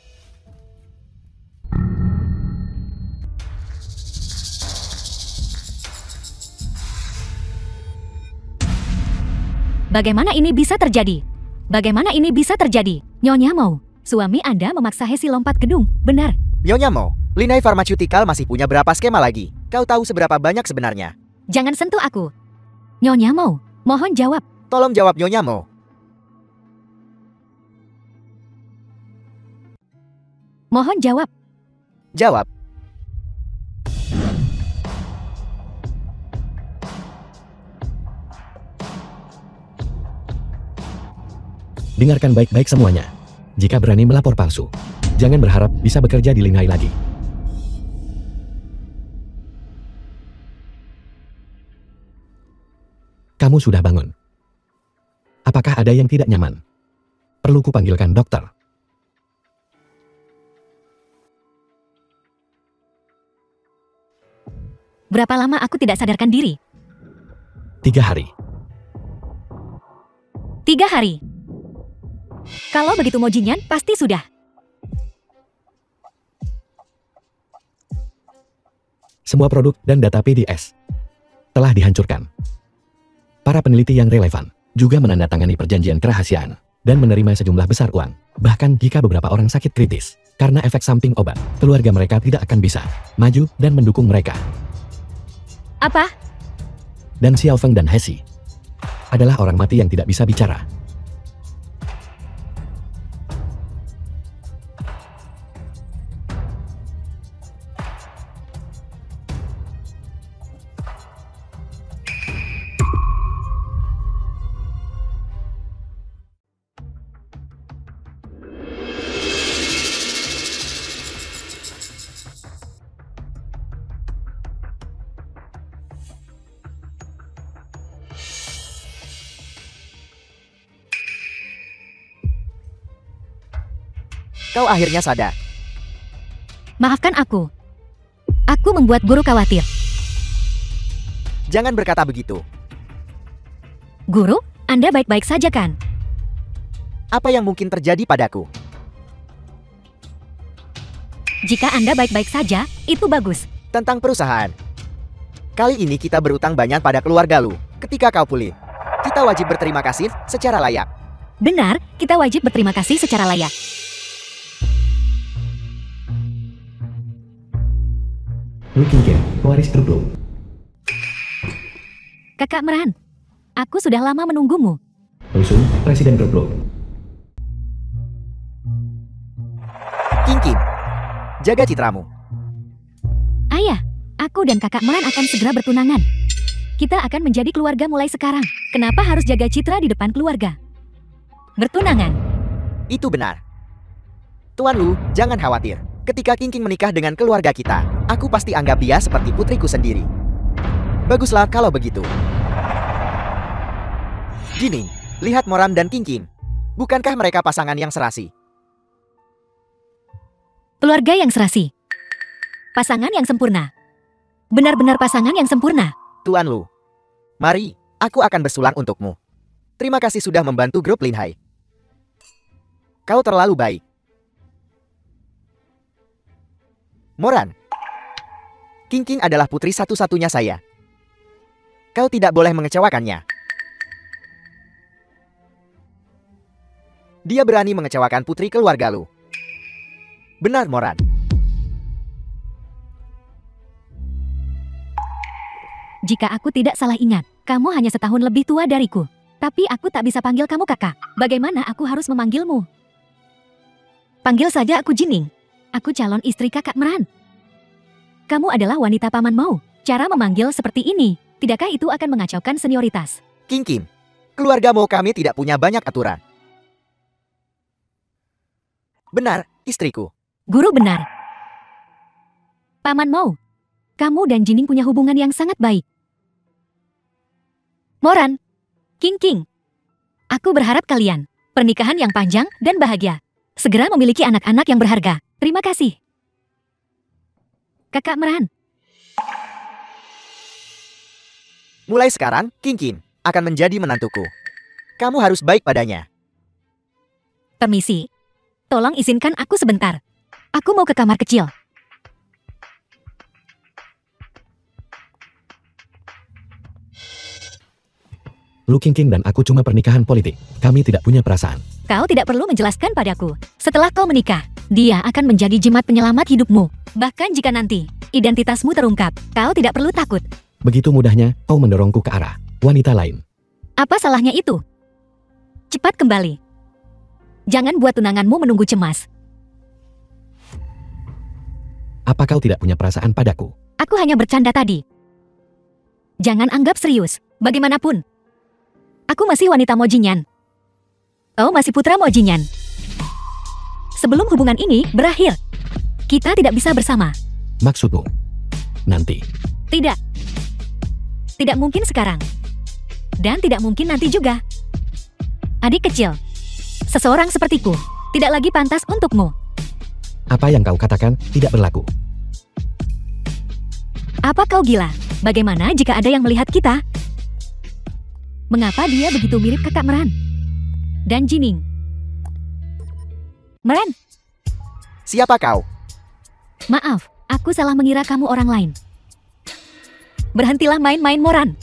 Bagaimana ini bisa terjadi? Bagaimana ini bisa terjadi? Nyonya Mo, suami Anda memaksa Hesi lompat gedung, benar? Nyonya Mo, Linhai Pharmaceutical masih punya berapa skema lagi? Kau tahu seberapa banyak sebenarnya? Jangan sentuh aku. Nyonya Mo, mohon jawab. Tolong jawab Nyonya Mo. Mohon jawab. Jawab. Dengarkan baik-baik semuanya. Jika berani melapor palsu, jangan berharap bisa bekerja di Linhai lagi. Kamu sudah bangun. Apakah ada yang tidak nyaman? Perlu kupanggilkan dokter? Berapa lama aku tidak sadarkan diri? 3 hari. 3 hari. Kalau begitu Mo Jingyan, pasti sudah. Semua produk dan data PDS telah dihancurkan. Para peneliti yang relevan juga menandatangani perjanjian kerahasiaan dan menerima sejumlah besar uang. Bahkan jika beberapa orang sakit kritis karena efek samping obat, keluarga mereka tidak akan bisa maju dan mendukung mereka. Apa? Dan Xiao Feng dan Hesi adalah orang mati yang tidak bisa bicara. Kau akhirnya sadar. Maafkan aku. Aku membuat guru khawatir. Jangan berkata begitu. Guru, Anda baik-baik saja kan? Apa yang mungkin terjadi padaku? Jika Anda baik-baik saja, itu bagus. Tentang perusahaan. Kali ini kita berutang banyak pada keluarga lu. Ketika kau pulih, kita wajib berterima kasih secara layak. Benar, kita wajib berterima kasih secara layak. Lu King, pewaris grup lu. Kakak Meran, aku sudah lama menunggumu. Rusum, presiden grup lu. King, jaga citramu. Ayah, aku dan kakak Meran akan segera bertunangan. Kita akan menjadi keluarga mulai sekarang. Kenapa harus jaga citra di depan keluarga? Bertunangan. Itu benar. Tuan Lu, jangan khawatir. Ketika King menikah dengan keluarga kita, aku pasti anggap dia seperti putriku sendiri. Baguslah kalau begitu. Jining, lihat Moram dan King. Bukankah mereka pasangan yang serasi? Keluarga yang serasi. Pasangan yang sempurna. Benar-benar pasangan yang sempurna. Tuan Lu, mari, aku akan bersulang untukmu. Terima kasih sudah membantu grup Lin Hai. Kau terlalu baik. Moran, King adalah putri satu-satunya saya. Kau tidak boleh mengecewakannya. Dia berani mengecewakan putri keluarga Lu. Benar, Moran. Jika aku tidak salah ingat, kamu hanya setahun lebih tua dariku. Tapi aku tak bisa panggil kamu kakak. Bagaimana aku harus memanggilmu? Panggil saja aku Jining. Aku calon istri kakak Meran. Kamu adalah wanita paman mau. Cara memanggil seperti ini, tidakkah itu akan mengacaukan senioritas? King, keluarga mau kami tidak punya banyak aturan. Benar, istriku. Guru benar. Paman mau. Kamu dan Jining punya hubungan yang sangat baik. Moran, King. Aku berharap kalian pernikahan yang panjang dan bahagia. Segera memiliki anak-anak yang berharga. Terima kasih. Kakak Meran. Mulai sekarang, King akan menjadi menantuku. Kamu harus baik padanya. Permisi. Tolong izinkan aku sebentar. Aku mau ke kamar kecil. Lu King dan aku cuma pernikahan politik. Kami tidak punya perasaan. Kau tidak perlu menjelaskan padaku. Setelah kau menikah, dia akan menjadi jimat penyelamat hidupmu. Bahkan jika nanti identitasmu terungkap, kau tidak perlu takut. Begitu mudahnya kau mendorongku ke arah wanita lain. Apa salahnya itu? Cepat kembali. Jangan buat tunanganmu menunggu cemas. Apa kau tidak punya perasaan padaku? Aku hanya bercanda tadi. Jangan anggap serius. Bagaimanapun, aku masih wanita Mojinyan. Kau masih putra Mojinyan. Sebelum hubungan ini berakhir, kita tidak bisa bersama. Maksudmu? Nanti? Tidak. Tidak mungkin sekarang. Dan tidak mungkin nanti juga. Adik kecil, seseorang sepertiku tidak lagi pantas untukmu. Apa yang kau katakan tidak berlaku. Apa kau gila? Bagaimana jika ada yang melihat kita? Mengapa dia begitu mirip kakak Meran? Dan Jining. Meran, Siapa kau? maaf, aku salah mengira kamu orang lain. Berhentilah main-main Moran.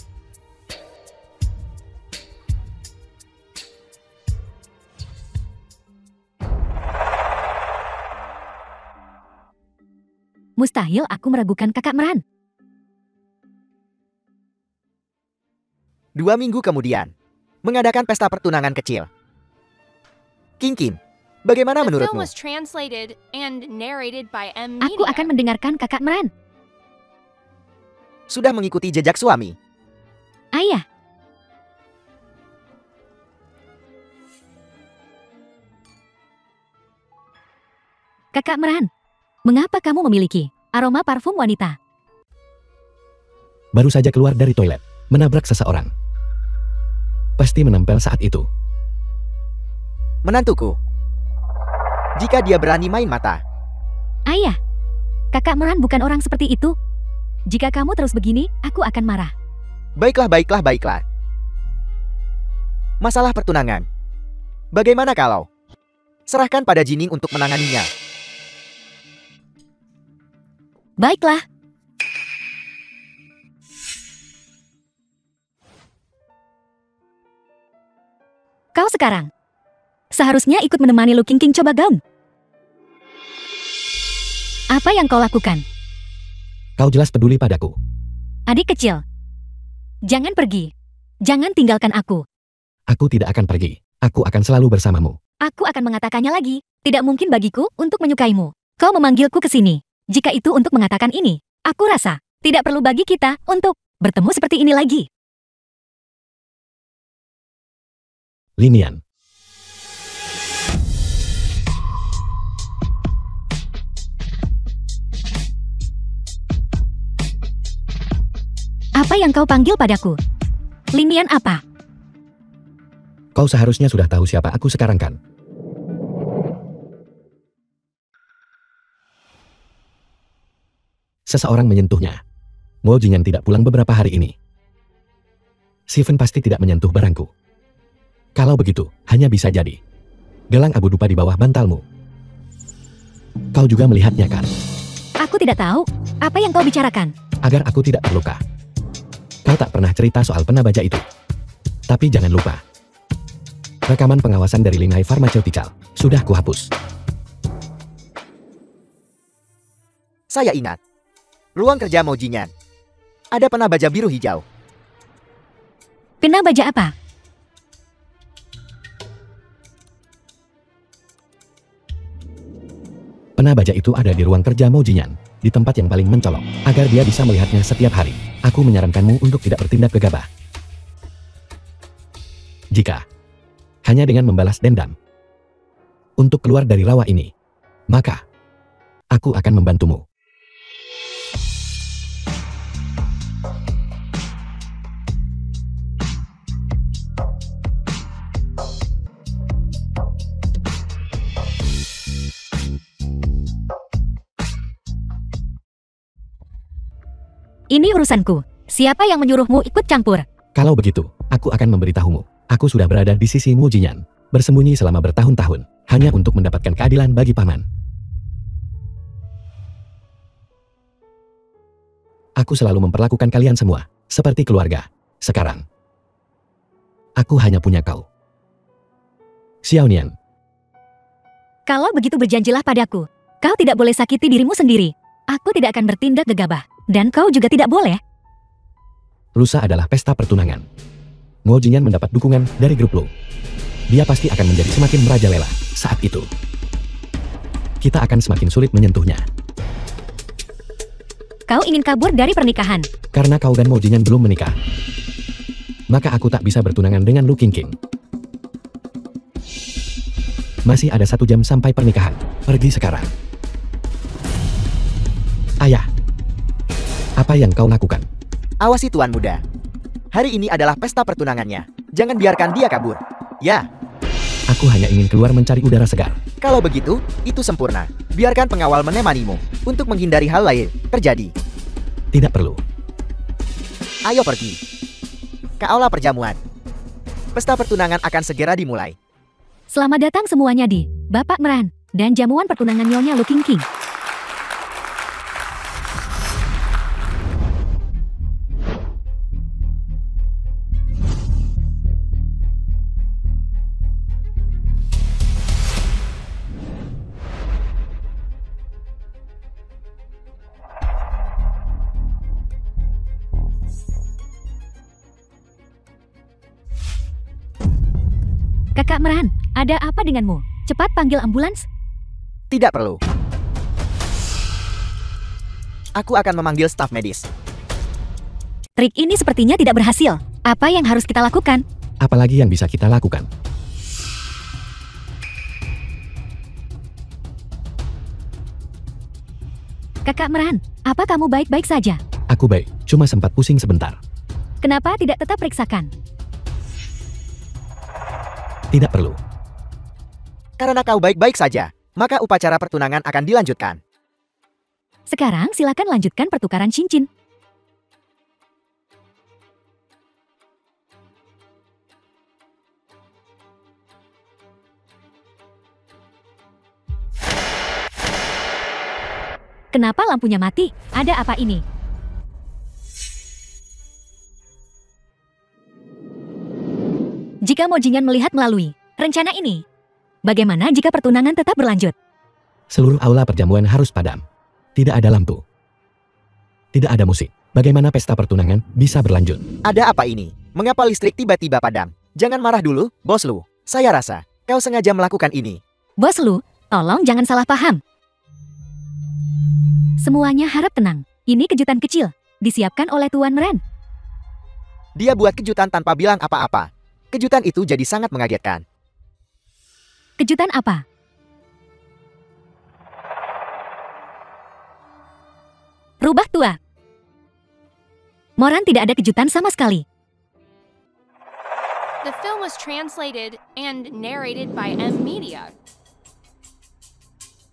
Mustahil aku meragukan kakak Meran. 2 minggu kemudian, mengadakan pesta pertunangan kecil. King, bagaimana The film menurutmu? was translated and narrated by M Aku Media. akan mendengarkan kakak Meran. Sudah mengikuti jejak suami? Ayah, kakak Meran, mengapa kamu memiliki aroma parfum wanita? Baru saja keluar dari toilet, menabrak seseorang. Pasti menempel saat itu. Menantuku. Jika dia berani main mata, Ayah, kakak Meran bukan orang seperti itu. Jika kamu terus begini, aku akan marah. baiklah. Masalah pertunangan. Bagaimana kalau serahkan pada Jining untuk menanganinya? Baiklah. Kau sekarang seharusnya ikut menemani Lu King coba gaun. Apa yang kau lakukan? Kau jelas peduli padaku. Adik kecil, jangan pergi. Jangan tinggalkan aku. Aku tidak akan pergi. Aku akan selalu bersamamu. Aku akan mengatakannya lagi. Tidak mungkin bagiku untuk menyukaimu. Kau memanggilku ke sini. Jika itu untuk mengatakan ini, aku rasa tidak perlu bagi kita untuk bertemu seperti ini lagi. Linian. Apa yang kau panggil padaku? Linian apa? Kau seharusnya sudah tahu siapa aku sekarang kan? Seseorang menyentuhnya. Mo Jinyan tidak pulang beberapa hari ini. Steven pasti tidak menyentuh barangku. Kalau begitu, hanya bisa jadi gelang abu dupa di bawah bantalmu. Kau juga melihatnya kan? Aku tidak tahu. Apa yang kau bicarakan? Agar aku tidak terluka. Kau tak pernah cerita soal pena baja itu. Tapi jangan lupa. Rekaman pengawasan dari Linhai Pharmaceutical sudah kuhapus. Saya ingat. Ruang kerja Mo Jinyan. Ada pena baja biru hijau. Pena baja apa? Pena baja itu ada di ruang kerja Mo Jinyan, di tempat yang paling mencolok, agar dia bisa melihatnya setiap hari. Aku menyarankanmu untuk tidak bertindak gegabah. Jika hanya dengan membalas dendam untuk keluar dari rawa ini, maka aku akan membantumu. Ini urusanku. Siapa yang menyuruhmu ikut campur? Kalau begitu, aku akan memberitahumu. Aku sudah berada di sisi Mo Jinyan, bersembunyi selama bertahun-tahun, hanya untuk mendapatkan keadilan bagi paman. Aku selalu memperlakukan kalian semua seperti keluarga. Sekarang, aku hanya punya kau. Xiaonian. Kalau begitu berjanjilah padaku. Kau tidak boleh sakiti dirimu sendiri. Aku tidak akan bertindak gegabah. Dan kau juga tidak boleh. Lusa adalah pesta pertunangan. Mo Jinyan mendapat dukungan dari grup Lu. Dia pasti akan menjadi semakin merajalela saat itu. Kita akan semakin sulit menyentuhnya. Kau ingin kabur dari pernikahan. Karena kau dan Mo Jinyan belum menikah, maka aku tak bisa bertunangan dengan Lu Qingqing. Masih ada 1 jam sampai pernikahan. Pergi sekarang. Ayah. Apa yang kau lakukan? Awasi Tuan Muda. Hari ini adalah pesta pertunangannya. Jangan biarkan dia kabur. Ya, Aku hanya ingin keluar mencari udara segar. kalau begitu, itu sempurna. Biarkan pengawal menemanimu untuk menghindari hal lain terjadi. Tidak perlu. Ayo pergi ke aula perjamuan. Pesta pertunangan akan segera dimulai. Selamat datang semuanya di Bapak Meran dan jamuan pertunangan Nyonya Lu Qingqing. Kakak Meran, ada apa denganmu? Cepat panggil ambulans. Tidak perlu. Aku akan memanggil staf medis. Trik ini sepertinya tidak berhasil. Apa yang harus kita lakukan? Apalagi yang bisa kita lakukan? Kakak Meran, apa kamu baik-baik saja? Aku baik, cuma sempat pusing sebentar. Kenapa tidak tetap periksakan? Tidak perlu. Karena kau baik-baik saja, maka upacara pertunangan akan dilanjutkan. Sekarang silakan lanjutkan pertukaran cincin. Kenapa lampunya mati? Ada apa ini? Jika Mo Jinyan melihat melalui rencana ini, bagaimana jika pertunangan tetap berlanjut? Seluruh aula perjamuan harus padam. Tidak ada lampu. Tidak ada musik. Bagaimana pesta pertunangan bisa berlanjut? Ada apa ini? Mengapa listrik tiba-tiba padam? Jangan marah dulu, Bos Lu. Saya rasa kau sengaja melakukan ini. Bos Lu, tolong jangan salah paham. Semuanya harap tenang. Ini kejutan kecil, disiapkan oleh Tuan Meran. Dia buat kejutan tanpa bilang apa-apa. Kejutan itu jadi sangat mengagetkan. Kejutan apa? Rubah tua. Moran tidak ada kejutan sama sekali. The film was translated and narrated by M Media.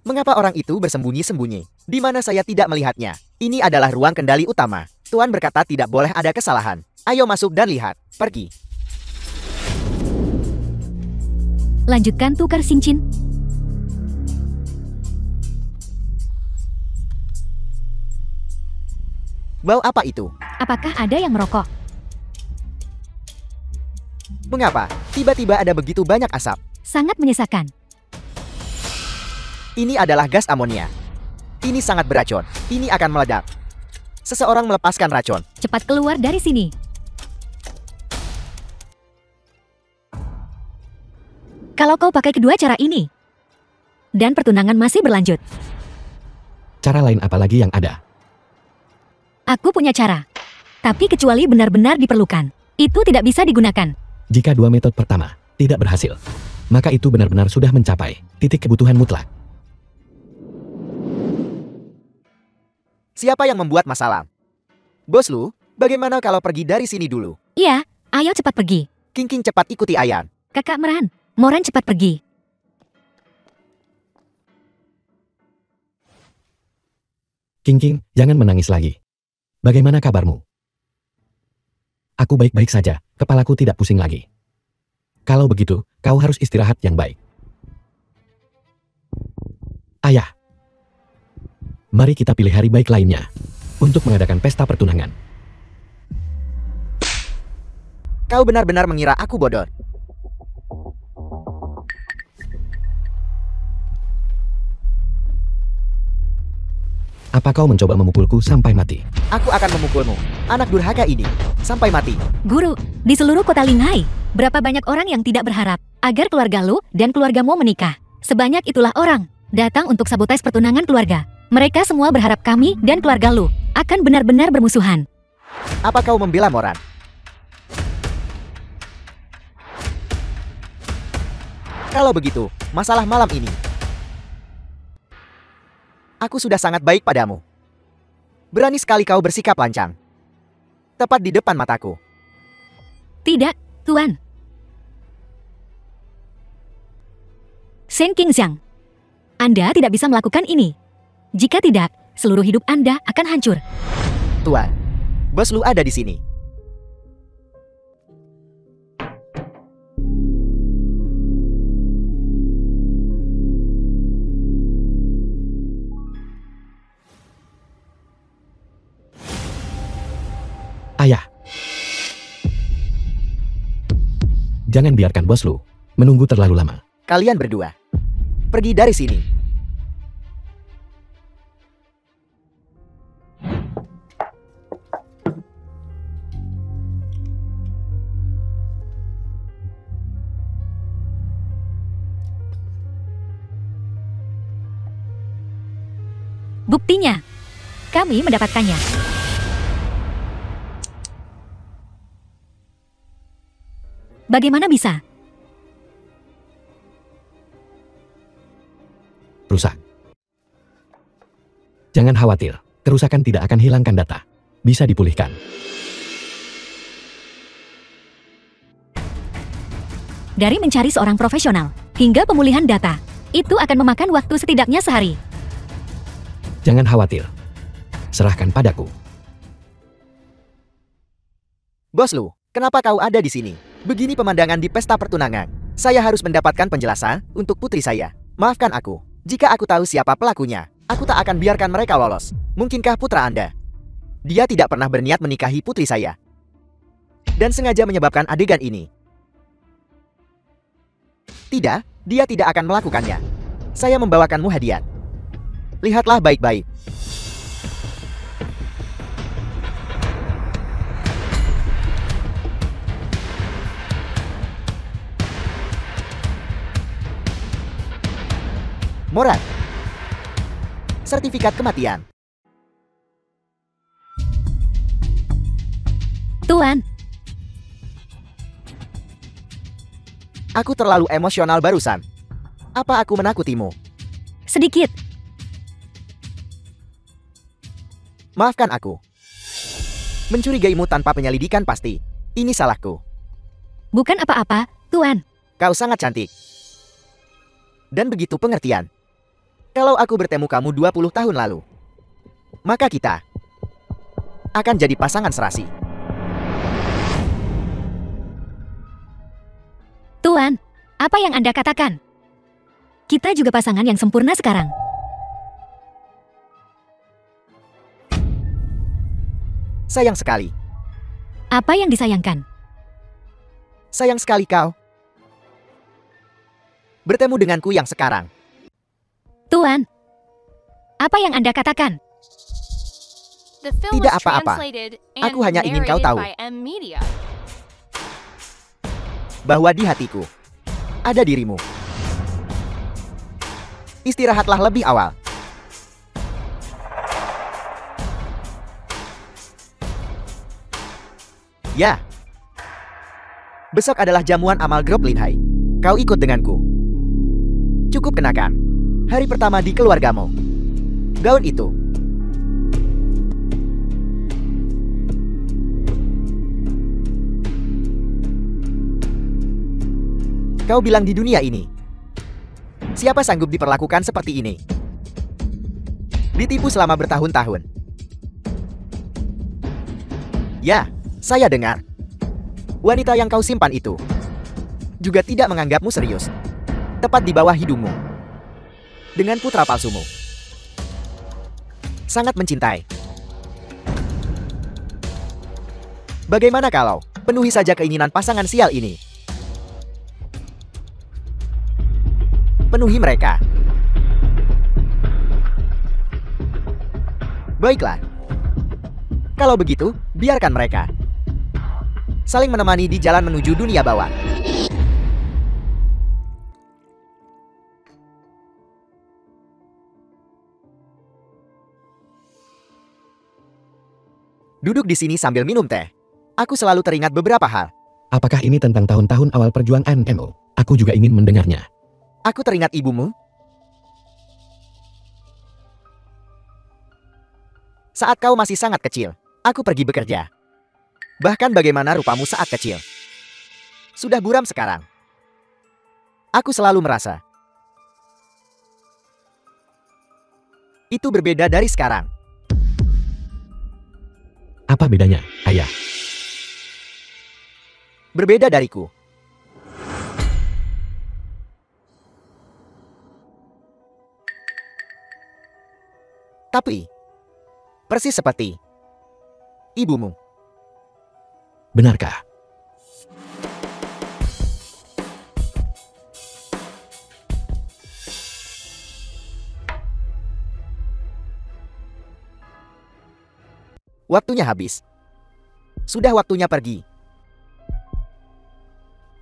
Mengapa orang itu bersembunyi-sembunyi? Di mana saya tidak melihatnya? Ini adalah ruang kendali utama. Tuan berkata tidak boleh ada kesalahan. Ayo masuk dan lihat. Pergi. Lanjutkan tukar cincin. Bau apa itu? Apakah ada yang merokok? Mengapa? Tiba-tiba ada begitu banyak asap. Sangat menyesakan. Ini adalah gas amonia. Ini sangat beracun. Ini akan meledak. Seseorang melepaskan racun. Cepat keluar dari sini. Kalau kau pakai kedua cara ini, dan pertunangan masih berlanjut, Cara lain apa lagi yang ada? aku punya cara. Tapi kecuali benar-benar diperlukan, itu tidak bisa digunakan. Jika dua metode pertama tidak berhasil, maka itu benar-benar sudah mencapai titik kebutuhan mutlak. Siapa yang membuat masalah? Bos Lu, bagaimana kalau pergi dari sini dulu? Iya, ayo cepat pergi. King cepat ikuti Ayan. Kakak Meran, Moran cepat pergi. King, jangan menangis lagi. Bagaimana kabarmu? Aku baik-baik saja, kepalaku tidak pusing lagi. Kalau begitu, kau harus istirahat yang baik. Ayah, mari kita pilih hari baik lainnya untuk mengadakan pesta pertunangan. Kau benar-benar mengira aku bodoh. Apa kau mencoba memukulku sampai mati? Aku akan memukulmu, anak durhaka ini, sampai mati. Guru, di seluruh kota Linghai, berapa banyak orang yang tidak berharap agar keluarga Lu dan keluargamu menikah? Sebanyak itulah orang datang untuk sabotaj pertunangan keluarga. Mereka semua berharap kami dan keluarga Lu akan benar-benar bermusuhan. Apa kau membela Moran? Kalau begitu, masalah malam ini. Aku sudah sangat baik padamu. Berani sekali kau bersikap lancang. Tepat di depan mataku. Tidak, Tuan. Shen Qingxiang, Anda tidak bisa melakukan ini. Jika tidak, seluruh hidup Anda akan hancur. Tuan, Bos Lu ada di sini. Ayah, jangan biarkan Bos Lu menunggu terlalu lama. Kalian berdua, pergi dari sini. Buktinya, kami mendapatkannya. Bagaimana bisa? Rusak. Jangan khawatir, kerusakan tidak akan hilangkan data. Bisa dipulihkan. Dari mencari seorang profesional hingga pemulihan data, itu akan memakan waktu setidaknya sehari. Jangan khawatir. Serahkan padaku. Bos Lu, kenapa kau ada di sini? Begini pemandangan di pesta pertunangan. Saya harus mendapatkan penjelasan untuk putri saya. Maafkan aku. Jika aku tahu siapa pelakunya, aku tak akan biarkan mereka lolos. Mungkinkah putra Anda? Dia tidak pernah berniat menikahi putri saya. Dan sengaja menyebabkan adegan ini. Tidak, dia tidak akan melakukannya. Saya membawakanmu hadiah. Lihatlah baik-baik. Moran. Sertifikat kematian. Tuan, Aku terlalu emosional barusan. Apa aku menakutimu? sedikit. Maafkan aku. Mencurigaimu tanpa penyelidikan pasti. Ini salahku. Bukan apa-apa, Tuan. Kau sangat cantik. Dan begitu pengertian. Kalau aku bertemu kamu 20 tahun lalu, maka kita akan jadi pasangan serasi. Tuan, apa yang Anda katakan? Kita juga pasangan yang sempurna sekarang. Sayang sekali. Apa yang disayangkan? Sayang sekali kau bertemu denganku yang sekarang. Tuan, apa yang Anda katakan? The film Tidak was apa-apa. translated Aku and hanya ingin kau narrated tahu by M Media. bahwa di hatiku ada dirimu. Istirahatlah lebih awal. Ya. Besok adalah jamuan amal grup Linhai. Kau ikut denganku. Cukup kenakan hari pertama di keluargamu. Gaun itu. Kau bilang di dunia ini, siapa sanggup diperlakukan seperti ini? Ditipu selama bertahun-tahun. Ya, saya dengar. Wanita yang kau simpan itu juga tidak menganggapmu serius. Tepat di bawah hidungmu. Dengan putra palsumu. Sangat mencintai. Bagaimana kalau penuhi saja keinginan pasangan sial ini? Penuhi mereka. Baiklah. Kalau begitu, biarkan mereka saling menemani di jalan menuju dunia bawah. Duduk di sini sambil minum teh. Aku selalu teringat beberapa hal. Apakah ini tentang tahun-tahun awal perjuangan NMO? Aku juga ingin mendengarnya. Aku teringat ibumu. Saat kau masih sangat kecil, aku pergi bekerja. Bahkan bagaimana rupamu saat kecil. Sudah buram sekarang. Aku selalu merasa itu berbeda dari sekarang. Apa bedanya, Ayah? Berbeda dariku. Tapi persis seperti ibumu. Benarkah? Waktunya habis. Sudah waktunya pergi.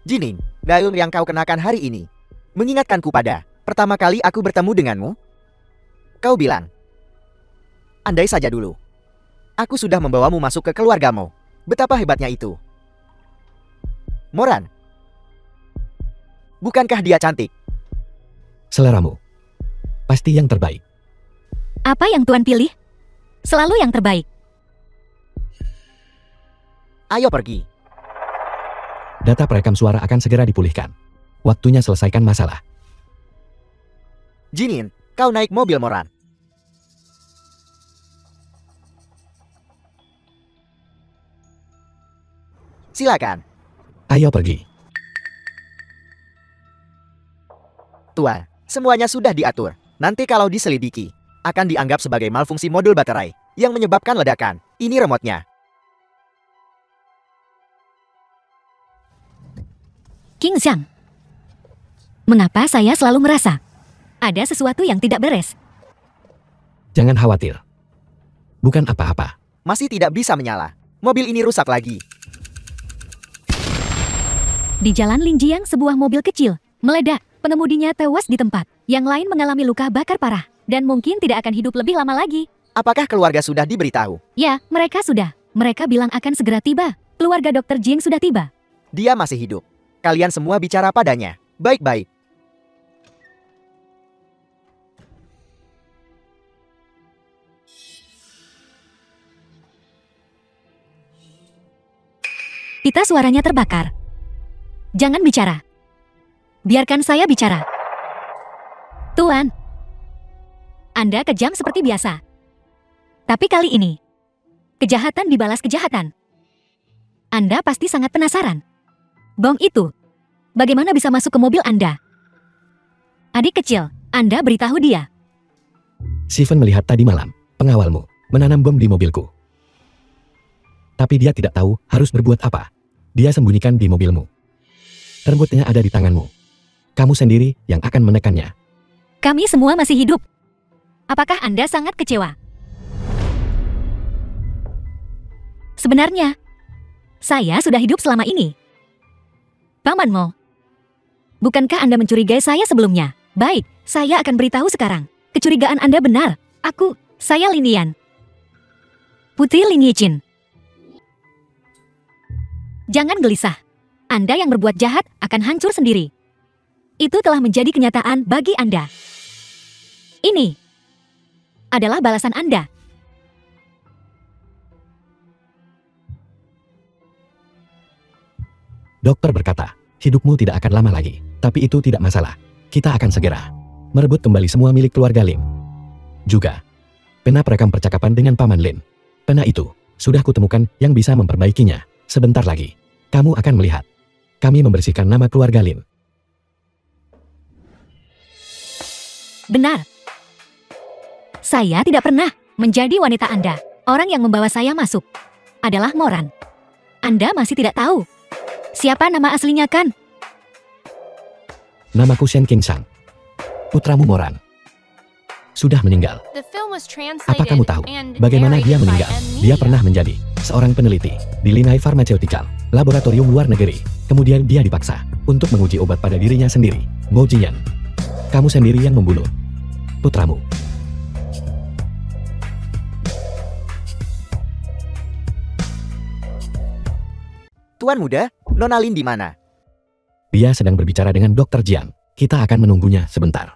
Jinin, gaun yang kau kenakan hari ini mengingatkanku pada pertama kali aku bertemu denganmu. Kau bilang, andai saja dulu aku sudah membawamu masuk ke keluargamu. Betapa hebatnya itu. Moran, bukankah dia cantik? Seleramu. Pasti yang terbaik. Apa yang Tuan pilih? Selalu yang terbaik. Ayo pergi. Data perekam suara akan segera dipulihkan. Waktunya selesaikan masalah. Jinin, kau naik mobil Moran. Silakan. Ayo pergi. Tuan, semuanya sudah diatur. Nanti kalau diselidiki, akan dianggap sebagai malfungsi modul baterai yang menyebabkan ledakan. Ini remote-nya. King Xiang. Mengapa saya selalu merasa ada sesuatu yang tidak beres? Jangan khawatir. Bukan apa-apa. Masih tidak bisa menyala. Mobil ini rusak lagi. Di Jalan Linjiang, sebuah mobil kecil meledak. Penemudinya tewas di tempat. Yang lain mengalami luka bakar parah. Dan mungkin tidak akan hidup lebih lama lagi. Apakah keluarga sudah diberitahu? Ya, mereka sudah. Mereka bilang akan segera tiba. Keluarga Dr. Jing sudah tiba. Dia masih hidup. Kalian semua bicara padanya. Baik-baik. Pita suaranya terbakar. Jangan bicara. Biarkan saya bicara. Tuan, Anda kejam seperti biasa. Tapi kali ini, kejahatan dibalas kejahatan. Anda pasti sangat penasaran. Bong itu, bagaimana bisa masuk ke mobil Anda? Adik kecil, Anda beritahu dia. Steven melihat tadi malam, pengawalmu menanam bom di mobilku. Tapi dia tidak tahu harus berbuat apa. Dia sembunyikan di mobilmu. Remote-nya ada di tanganmu. Kamu sendiri yang akan menekannya. Kami semua masih hidup. Apakah Anda sangat kecewa? Sebenarnya, saya sudah hidup selama ini. Paman Mo, bukankah Anda mencurigai saya sebelumnya? Baik, saya akan beritahu sekarang. Kecurigaan Anda benar. Saya Lin Yan. Putri Lin Yichin. Jangan gelisah. Anda yang berbuat jahat akan hancur sendiri. Itu telah menjadi kenyataan bagi Anda. Ini adalah balasan Anda. Dokter berkata, hidupmu tidak akan lama lagi. Tapi itu tidak masalah. Kita akan segera merebut kembali semua milik keluarga Lim. Juga, pena perekam percakapan dengan Paman Lin. Pena itu sudah kutemukan yang bisa memperbaikinya. Sebentar lagi, kamu akan melihat. Kami membersihkan nama keluarga Lin. Benar. Saya tidak pernah menjadi wanita Anda. Orang yang membawa saya masuk adalah Moran. Anda masih tidak tahu siapa nama aslinya kan? Namaku Shen Qingshan. Putramu Moran sudah meninggal. The film was Apa translated kamu tahu and bagaimana dia narrated by meninggal? M. Dia Media. pernah menjadi seorang peneliti di Linhai Pharmaceutical, laboratorium luar negeri. Kemudian dia dipaksa untuk menguji obat pada dirinya sendiri. Mo Jinyan, kamu sendiri yang membunuh putramu. Tuan muda, Nona Lin di mana? Dia sedang berbicara dengan Dr. Jiang. Kita akan menunggunya sebentar.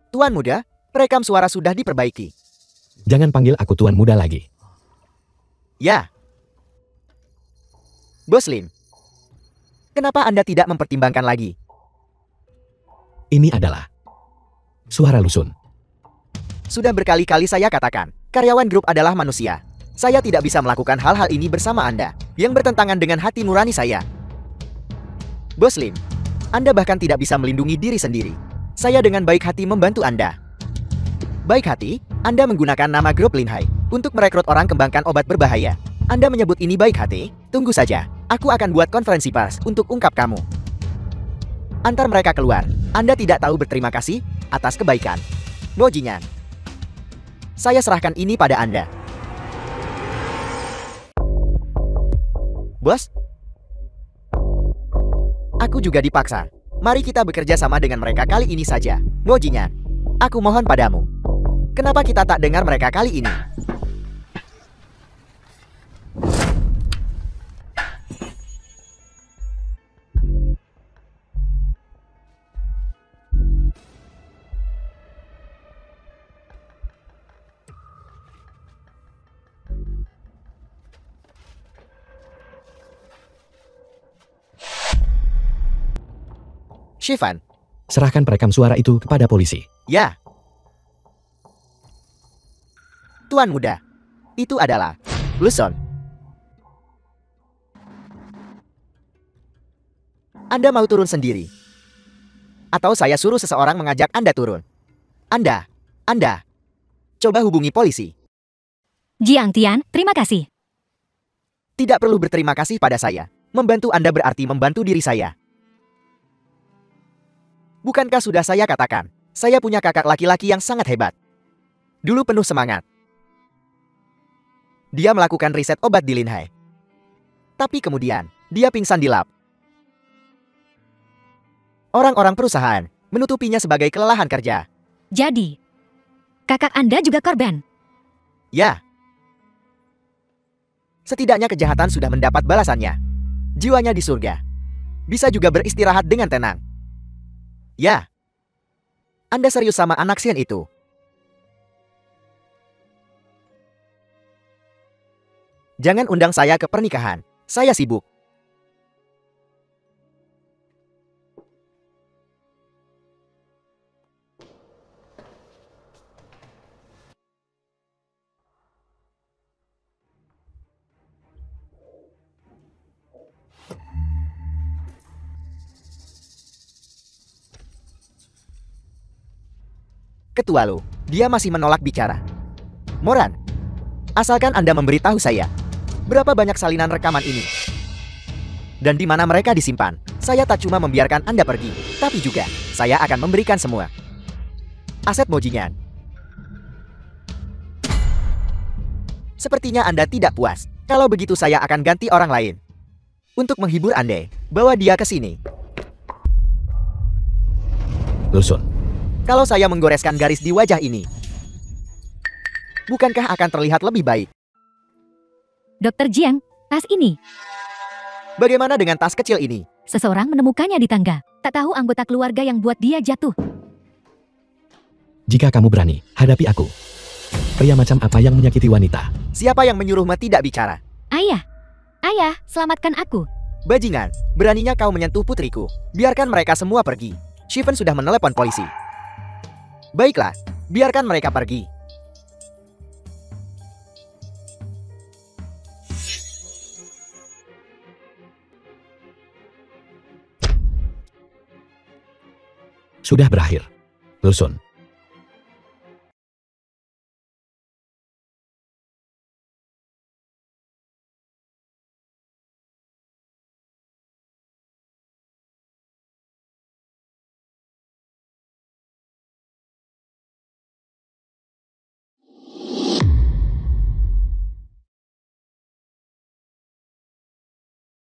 Tuan muda, perekam suara sudah diperbaiki. Jangan panggil aku tuan muda lagi. Ya. Bos Lin, kenapa Anda tidak mempertimbangkan lagi? Ini adalah suara Lusun. Sudah berkali-kali saya katakan, karyawan grup adalah manusia. Saya tidak bisa melakukan hal-hal ini bersama Anda, yang bertentangan dengan hati nurani saya. Bos Lin, Anda bahkan tidak bisa melindungi diri sendiri. Saya dengan baik hati membantu Anda. Baik hati, Anda menggunakan nama grup Linhai untuk merekrut orang kembangkan obat berbahaya. Anda menyebut ini baik hati? Tunggu saja, aku akan buat konferensi pers untuk ungkap kamu. Antar mereka keluar. Anda tidak tahu berterima kasih atas kebaikan. Mo Jinyan, saya serahkan ini pada Anda. Bos? Aku juga dipaksa. Mari kita bekerja sama dengan mereka kali ini saja. Mo Jinyan, aku mohon padamu. Kenapa kita tak dengar mereka kali ini? Shivan, Serahkan perekam suara itu kepada polisi. ya. Tuan muda, itu adalah Luson. Anda mau turun sendiri? Atau saya suruh seseorang mengajak Anda turun? Anda, coba hubungi polisi. Jiang Tian, terima kasih. Tidak perlu berterima kasih pada saya. Membantu Anda berarti membantu diri saya. Bukankah sudah saya katakan, saya punya kakak laki-laki yang sangat hebat. Dulu penuh semangat. Dia melakukan riset obat di Linhai. Tapi kemudian, dia pingsan di lab. Orang-orang perusahaan menutupinya sebagai kelelahan kerja. Jadi, kakak Anda juga korban. Ya. Setidaknya kejahatan sudah mendapat balasannya. Jiwanya di surga. Bisa juga beristirahat dengan tenang. Ya. Anda serius sama anak Sien itu? Jangan undang saya ke pernikahan. Saya sibuk. Ketua Lo, dia masih menolak bicara. Moran, asalkan Anda memberitahu saya, berapa banyak salinan rekaman ini? Dan di mana mereka disimpan? Saya tak cuma membiarkan Anda pergi, tapi juga saya akan memberikan semua aset Mojingan. Sepertinya Anda tidak puas. Kalau begitu saya akan ganti orang lain. Untuk menghibur Anda, bawa dia ke sini. Lusun. Kalau saya menggoreskan garis di wajah ini, bukankah akan terlihat lebih baik? Dr. Jiang, tas ini. Bagaimana dengan tas kecil ini? Seseorang menemukannya di tangga. Tak tahu anggota keluarga yang buat dia jatuh. Jika kamu berani, hadapi aku. Pria macam apa yang menyakiti wanita? Siapa yang menyuruhmu tidak bicara? Ayah, ayah, selamatkan aku. Bajingan, beraninya kau menyentuh putriku. Biarkan mereka semua pergi. Shiven sudah menelepon polisi. Baiklah, biarkan mereka pergi. Sudah berakhir. Lusun.